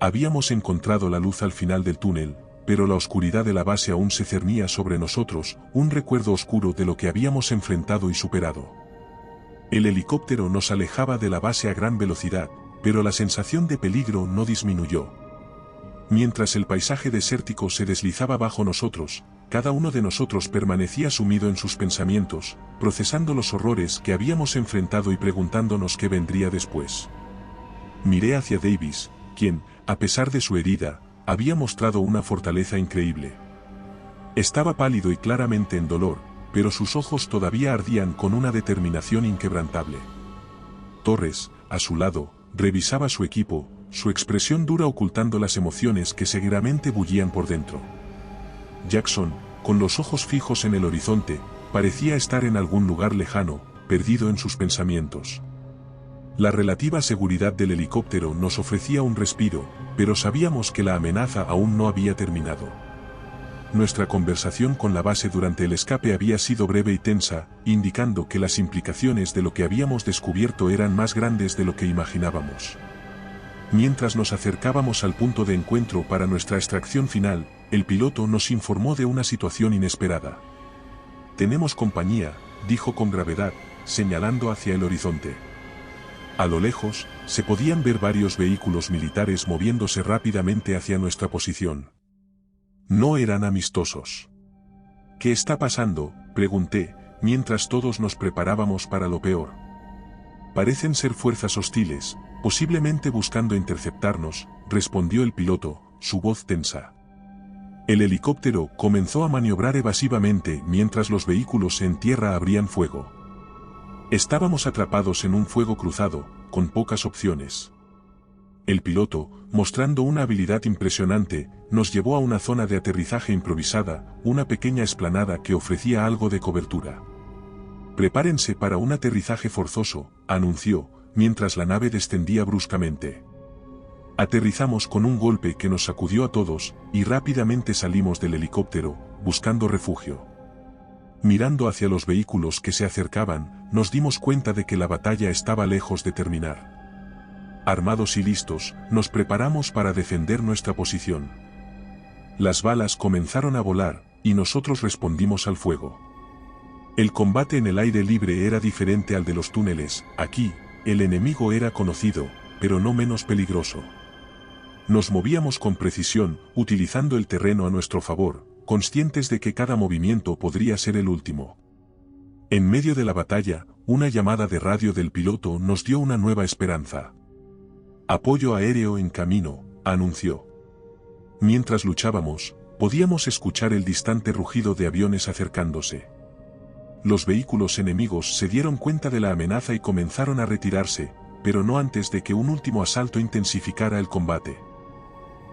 Habíamos encontrado la luz al final del túnel, pero la oscuridad de la base aún se cernía sobre nosotros, un recuerdo oscuro de lo que habíamos enfrentado y superado. El helicóptero nos alejaba de la base a gran velocidad, pero la sensación de peligro no disminuyó. Mientras el paisaje desértico se deslizaba bajo nosotros, cada uno de nosotros permanecía sumido en sus pensamientos, procesando los horrores que habíamos enfrentado y preguntándonos qué vendría después. Miré hacia Davis, quien, a pesar de su herida, había mostrado una fortaleza increíble. Estaba pálido y claramente en dolor, pero sus ojos todavía ardían con una determinación inquebrantable. Torres, a su lado, revisaba su equipo, su expresión dura ocultando las emociones que seguramente bullían por dentro. Jackson, con los ojos fijos en el horizonte, parecía estar en algún lugar lejano, perdido en sus pensamientos. La relativa seguridad del helicóptero nos ofrecía un respiro, pero sabíamos que la amenaza aún no había terminado. Nuestra conversación con la base durante el escape había sido breve y tensa, indicando que las implicaciones de lo que habíamos descubierto eran más grandes de lo que imaginábamos. Mientras nos acercábamos al punto de encuentro para nuestra extracción final, el piloto nos informó de una situación inesperada. «Tenemos compañía», dijo con gravedad, señalando hacia el horizonte. A lo lejos, se podían ver varios vehículos militares moviéndose rápidamente hacia nuestra posición. No eran amistosos. «¿Qué está pasando?», pregunté, mientras todos nos preparábamos para lo peor. «Parecen ser fuerzas hostiles, posiblemente buscando interceptarnos», respondió el piloto, su voz tensa. El helicóptero comenzó a maniobrar evasivamente mientras los vehículos en tierra abrían fuego. Estábamos atrapados en un fuego cruzado, con pocas opciones. El piloto, mostrando una habilidad impresionante, nos llevó a una zona de aterrizaje improvisada, una pequeña explanada que ofrecía algo de cobertura. «Prepárense para un aterrizaje forzoso», anunció, mientras la nave descendía bruscamente. Aterrizamos con un golpe que nos sacudió a todos, y rápidamente salimos del helicóptero, buscando refugio. Mirando hacia los vehículos que se acercaban, nos dimos cuenta de que la batalla estaba lejos de terminar. Armados y listos, nos preparamos para defender nuestra posición. Las balas comenzaron a volar, y nosotros respondimos al fuego. El combate en el aire libre era diferente al de los túneles. Aquí, el enemigo era conocido, pero no menos peligroso. Nos movíamos con precisión, utilizando el terreno a nuestro favor, conscientes de que cada movimiento podría ser el último. En medio de la batalla, una llamada de radio del piloto nos dio una nueva esperanza. Apoyo aéreo en camino, anunció. Mientras luchábamos, podíamos escuchar el distante rugido de aviones acercándose. Los vehículos enemigos se dieron cuenta de la amenaza y comenzaron a retirarse, pero no antes de que un último asalto intensificara el combate.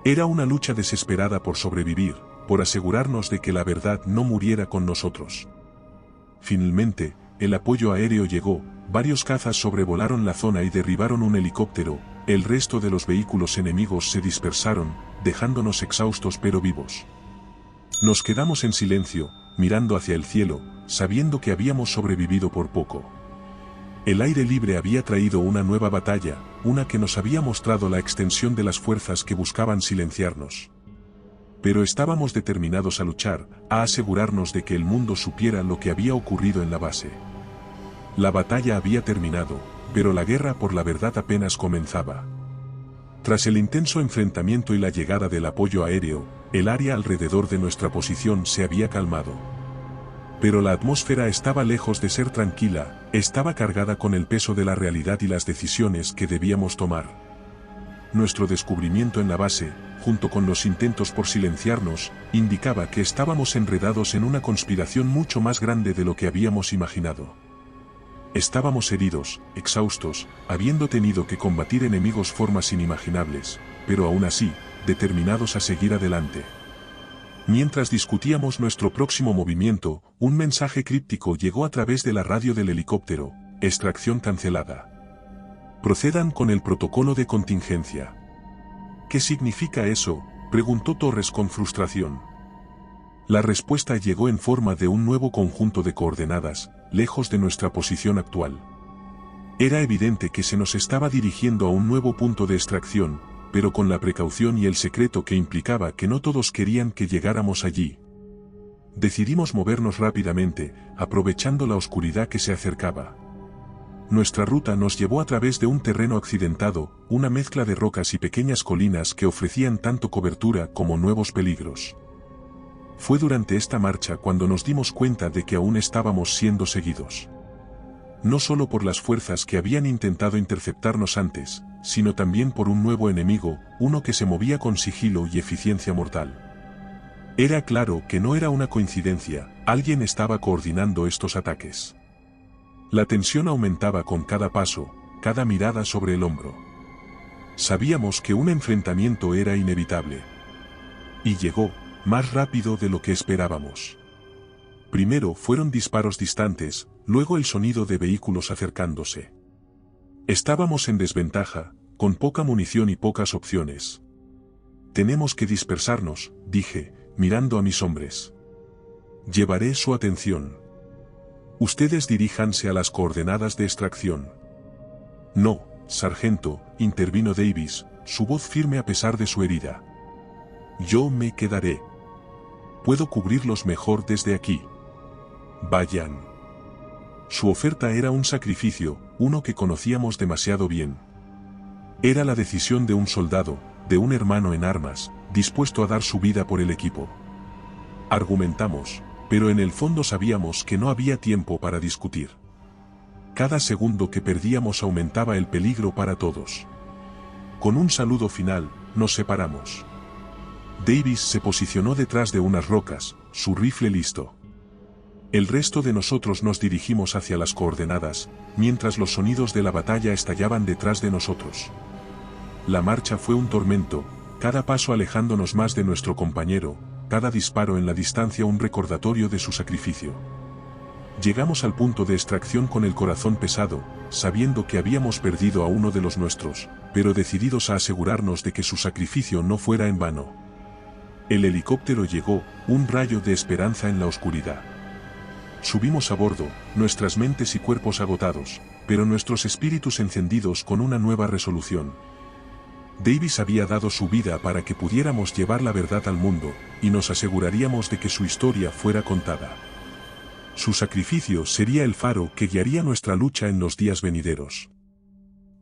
Era una lucha desesperada por sobrevivir, por asegurarnos de que la verdad no muriera con nosotros. Finalmente, el apoyo aéreo llegó, varios cazas sobrevolaron la zona y derribaron un helicóptero, el resto de los vehículos enemigos se dispersaron, dejándonos exhaustos pero vivos. Nos quedamos en silencio, mirando hacia el cielo, sabiendo que habíamos sobrevivido por poco. El aire libre había traído una nueva batalla, una que nos había mostrado la extensión de las fuerzas que buscaban silenciarnos. Pero estábamos determinados a luchar, a asegurarnos de que el mundo supiera lo que había ocurrido en la base. La batalla había terminado, pero la guerra por la verdad apenas comenzaba. Tras el intenso enfrentamiento y la llegada del apoyo aéreo, el área alrededor de nuestra posición se había calmado. Pero la atmósfera estaba lejos de ser tranquila, estaba cargada con el peso de la realidad y las decisiones que debíamos tomar. Nuestro descubrimiento en la base, junto con los intentos por silenciarnos, indicaba que estábamos enredados en una conspiración mucho más grande de lo que habíamos imaginado. Estábamos heridos, exhaustos, habiendo tenido que combatir enemigos formas inimaginables, pero aún así, determinados a seguir adelante. Mientras discutíamos nuestro próximo movimiento, un mensaje críptico llegó a través de la radio del helicóptero: extracción cancelada. Procedan con el protocolo de contingencia. ¿Qué significa eso?, preguntó Torres con frustración. La respuesta llegó en forma de un nuevo conjunto de coordenadas, lejos de nuestra posición actual. Era evidente que se nos estaba dirigiendo a un nuevo punto de extracción, pero con la precaución y el secreto que implicaba que no todos querían que llegáramos allí. Decidimos movernos rápidamente, aprovechando la oscuridad que se acercaba. Nuestra ruta nos llevó a través de un terreno accidentado, una mezcla de rocas y pequeñas colinas que ofrecían tanto cobertura como nuevos peligros. Fue durante esta marcha cuando nos dimos cuenta de que aún estábamos siendo seguidos. No solo por las fuerzas que habían intentado interceptarnos antes, sino también por un nuevo enemigo, uno que se movía con sigilo y eficiencia mortal. Era claro que no era una coincidencia, alguien estaba coordinando estos ataques. La tensión aumentaba con cada paso, cada mirada sobre el hombro. Sabíamos que un enfrentamiento era inevitable. Y llegó, más rápido de lo que esperábamos. Primero fueron disparos distantes, luego el sonido de vehículos acercándose. Estábamos en desventaja, con poca munición y pocas opciones. Tenemos que dispersarnos, dije, mirando a mis hombres. Llevaré su atención. Ustedes diríjanse a las coordenadas de extracción. No, sargento, intervino Davis, su voz firme a pesar de su herida. Yo me quedaré. Puedo cubrirlos mejor desde aquí. Vayan. Su oferta era un sacrificio, uno que conocíamos demasiado bien. Era la decisión de un soldado, de un hermano en armas, dispuesto a dar su vida por el equipo. Argumentamos, pero en el fondo sabíamos que no había tiempo para discutir. Cada segundo que perdíamos aumentaba el peligro para todos. Con un saludo final, nos separamos. Davis se posicionó detrás de unas rocas, su rifle listo. El resto de nosotros nos dirigimos hacia las coordenadas, mientras los sonidos de la batalla estallaban detrás de nosotros. La marcha fue un tormento, cada paso alejándonos más de nuestro compañero, cada disparo en la distancia un recordatorio de su sacrificio. Llegamos al punto de extracción con el corazón pesado, sabiendo que habíamos perdido a uno de los nuestros, pero decididos a asegurarnos de que su sacrificio no fuera en vano. El helicóptero llegó, un rayo de esperanza en la oscuridad. Subimos a bordo, nuestras mentes y cuerpos agotados, pero nuestros espíritus encendidos con una nueva resolución. Davis había dado su vida para que pudiéramos llevar la verdad al mundo, y nos aseguraríamos de que su historia fuera contada. Su sacrificio sería el faro que guiaría nuestra lucha en los días venideros.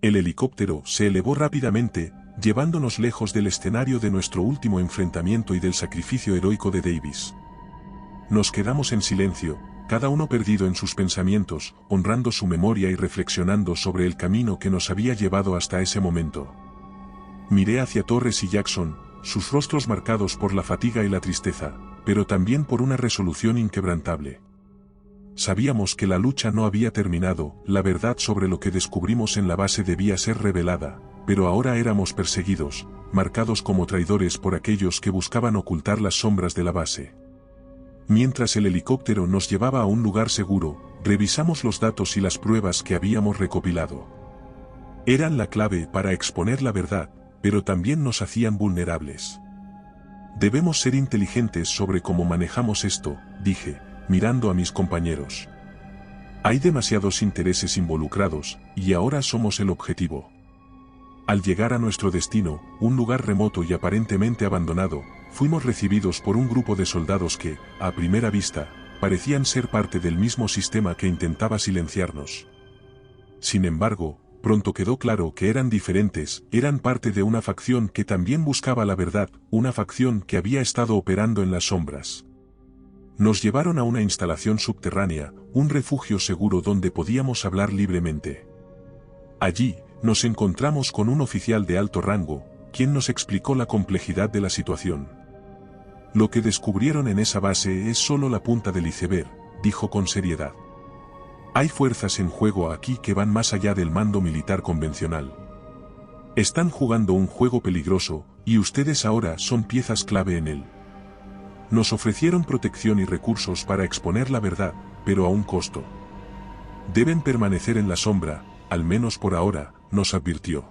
El helicóptero se elevó rápidamente, llevándonos lejos del escenario de nuestro último enfrentamiento y del sacrificio heroico de Davis. Nos quedamos en silencio, cada uno perdido en sus pensamientos, honrando su memoria y reflexionando sobre el camino que nos había llevado hasta ese momento. Miré hacia Torres y Jackson, sus rostros marcados por la fatiga y la tristeza, pero también por una resolución inquebrantable. Sabíamos que la lucha no había terminado, la verdad sobre lo que descubrimos en la base debía ser revelada, pero ahora éramos perseguidos, marcados como traidores por aquellos que buscaban ocultar las sombras de la base. Mientras el helicóptero nos llevaba a un lugar seguro, revisamos los datos y las pruebas que habíamos recopilado. Eran la clave para exponer la verdad, pero también nos hacían vulnerables. Debemos ser inteligentes sobre cómo manejamos esto, dije, mirando a mis compañeros. Hay demasiados intereses involucrados, y ahora somos el objetivo. Al llegar a nuestro destino, un lugar remoto y aparentemente abandonado, fuimos recibidos por un grupo de soldados que, a primera vista, parecían ser parte del mismo sistema que intentaba silenciarnos. Sin embargo, pronto quedó claro que eran diferentes, eran parte de una facción que también buscaba la verdad, una facción que había estado operando en las sombras. Nos llevaron a una instalación subterránea, un refugio seguro donde podíamos hablar libremente. Allí, nos encontramos con un oficial de alto rango, quien nos explicó la complejidad de la situación. Lo que descubrieron en esa base es solo la punta del iceberg, dijo con seriedad. Hay fuerzas en juego aquí que van más allá del mando militar convencional. Están jugando un juego peligroso, y ustedes ahora son piezas clave en él. Nos ofrecieron protección y recursos para exponer la verdad, pero a un costo. Deben permanecer en la sombra, al menos por ahora, nos advirtió.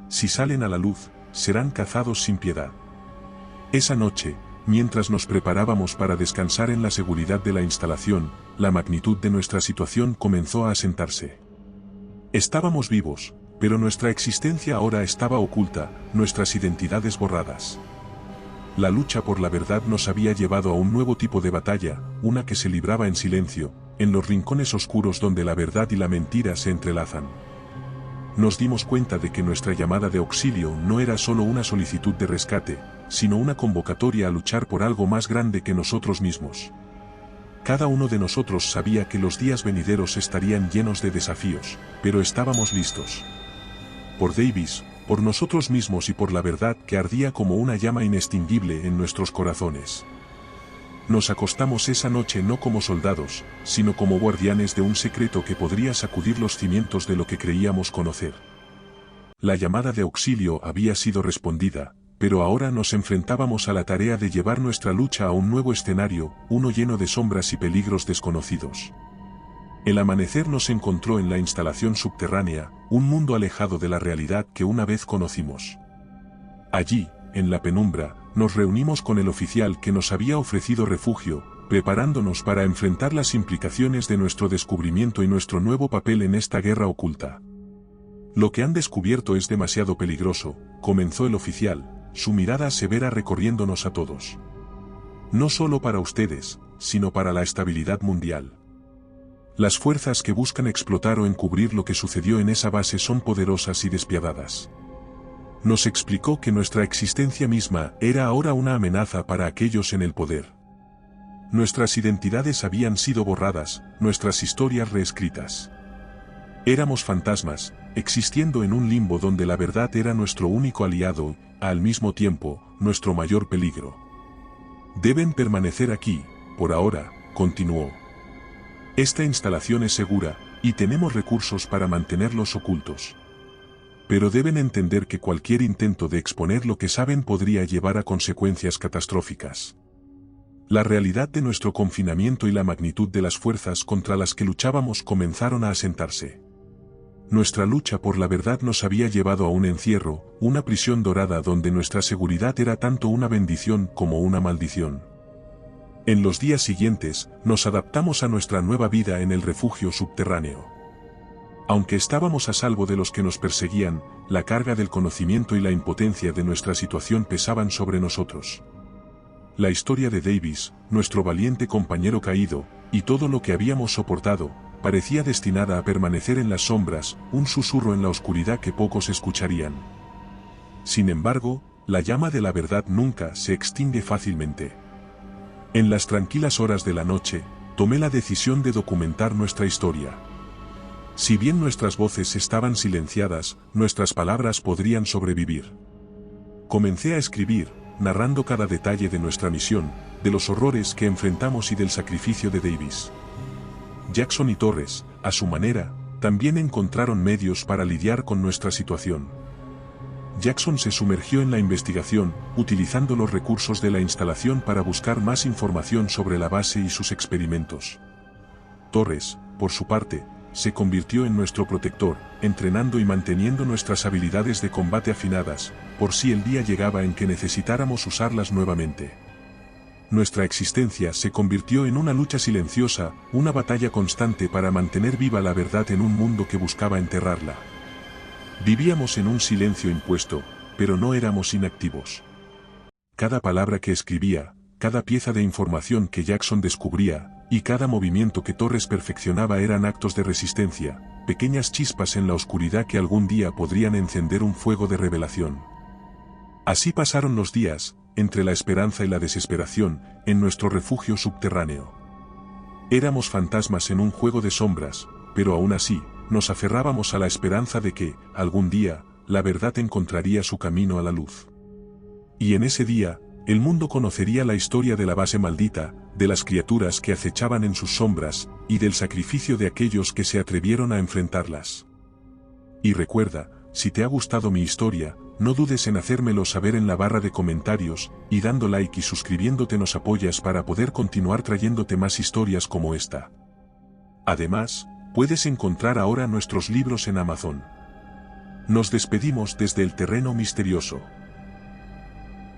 Si salen a la luz, serán cazados sin piedad. Esa noche, mientras nos preparábamos para descansar en la seguridad de la instalación, la magnitud de nuestra situación comenzó a asentarse. Estábamos vivos, pero nuestra existencia ahora estaba oculta, nuestras identidades borradas. La lucha por la verdad nos había llevado a un nuevo tipo de batalla, una que se libraba en silencio, en los rincones oscuros donde la verdad y la mentira se entrelazan. Nos dimos cuenta de que nuestra llamada de auxilio no era solo una solicitud de rescate, sino una convocatoria a luchar por algo más grande que nosotros mismos. Cada uno de nosotros sabía que los días venideros estarían llenos de desafíos, pero estábamos listos. Por Davis, por nosotros mismos y por la verdad que ardía como una llama inextinguible en nuestros corazones. Nos acostamos esa noche no como soldados, sino como guardianes de un secreto que podría sacudir los cimientos de lo que creíamos conocer. La llamada de auxilio había sido respondida, pero ahora nos enfrentábamos a la tarea de llevar nuestra lucha a un nuevo escenario, uno lleno de sombras y peligros desconocidos. El amanecer nos encontró en la instalación subterránea, un mundo alejado de la realidad que una vez conocimos. Allí, en la penumbra, nos reunimos con el oficial que nos había ofrecido refugio, preparándonos para enfrentar las implicaciones de nuestro descubrimiento y nuestro nuevo papel en esta guerra oculta. Lo que han descubierto es demasiado peligroso, comenzó el oficial, su mirada severa recorriéndonos a todos. No solo para ustedes, sino para la estabilidad mundial. Las fuerzas que buscan explotar o encubrir lo que sucedió en esa base son poderosas y despiadadas. Nos explicó que nuestra existencia misma era ahora una amenaza para aquellos en el poder. Nuestras identidades habían sido borradas, nuestras historias reescritas. Éramos fantasmas, existiendo en un limbo donde la verdad era nuestro único aliado, al mismo tiempo, nuestro mayor peligro. Deben permanecer aquí, por ahora, continuó. Esta instalación es segura, y tenemos recursos para mantenerlos ocultos. Pero deben entender que cualquier intento de exponer lo que saben podría llevar a consecuencias catastróficas. La realidad de nuestro confinamiento y la magnitud de las fuerzas contra las que luchábamos comenzaron a asentarse. Nuestra lucha por la verdad nos había llevado a un encierro, una prisión dorada donde nuestra seguridad era tanto una bendición como una maldición. En los días siguientes, nos adaptamos a nuestra nueva vida en el refugio subterráneo. Aunque estábamos a salvo de los que nos perseguían, la carga del conocimiento y la impotencia de nuestra situación pesaban sobre nosotros. La historia de Davis, nuestro valiente compañero caído, y todo lo que habíamos soportado, parecía destinada a permanecer en las sombras, un susurro en la oscuridad que pocos escucharían. Sin embargo, la llama de la verdad nunca se extingue fácilmente. En las tranquilas horas de la noche, tomé la decisión de documentar nuestra historia. Si bien nuestras voces estaban silenciadas, nuestras palabras podrían sobrevivir. Comencé a escribir, narrando cada detalle de nuestra misión, de los horrores que enfrentamos y del sacrificio de Davis. Jackson y Torres, a su manera, también encontraron medios para lidiar con nuestra situación. Jackson se sumergió en la investigación, utilizando los recursos de la instalación para buscar más información sobre la base y sus experimentos. Torres, por su parte, se convirtió en nuestro protector, entrenando y manteniendo nuestras habilidades de combate afinadas, por si el día llegaba en que necesitáramos usarlas nuevamente. Nuestra existencia se convirtió en una lucha silenciosa, una batalla constante para mantener viva la verdad en un mundo que buscaba enterrarla. Vivíamos en un silencio impuesto, pero no éramos inactivos. Cada palabra que escribía, cada pieza de información que Jackson descubría, y cada movimiento que Torres perfeccionaba eran actos de resistencia, pequeñas chispas en la oscuridad que algún día podrían encender un fuego de revelación. Así pasaron los días, entre la esperanza y la desesperación, en nuestro refugio subterráneo. Éramos fantasmas en un juego de sombras, pero aún así, nos aferrábamos a la esperanza de que, algún día, la verdad encontraría su camino a la luz. Y en ese día, el mundo conocería la historia de la base maldita, de las criaturas que acechaban en sus sombras, y del sacrificio de aquellos que se atrevieron a enfrentarlas. Y recuerda, si te ha gustado mi historia, no dudes en hacérmelo saber en la barra de comentarios, y dando like y suscribiéndote nos apoyas para poder continuar trayéndote más historias como esta. Además, puedes encontrar ahora nuestros libros en Amazon. Nos despedimos desde el terreno misterioso.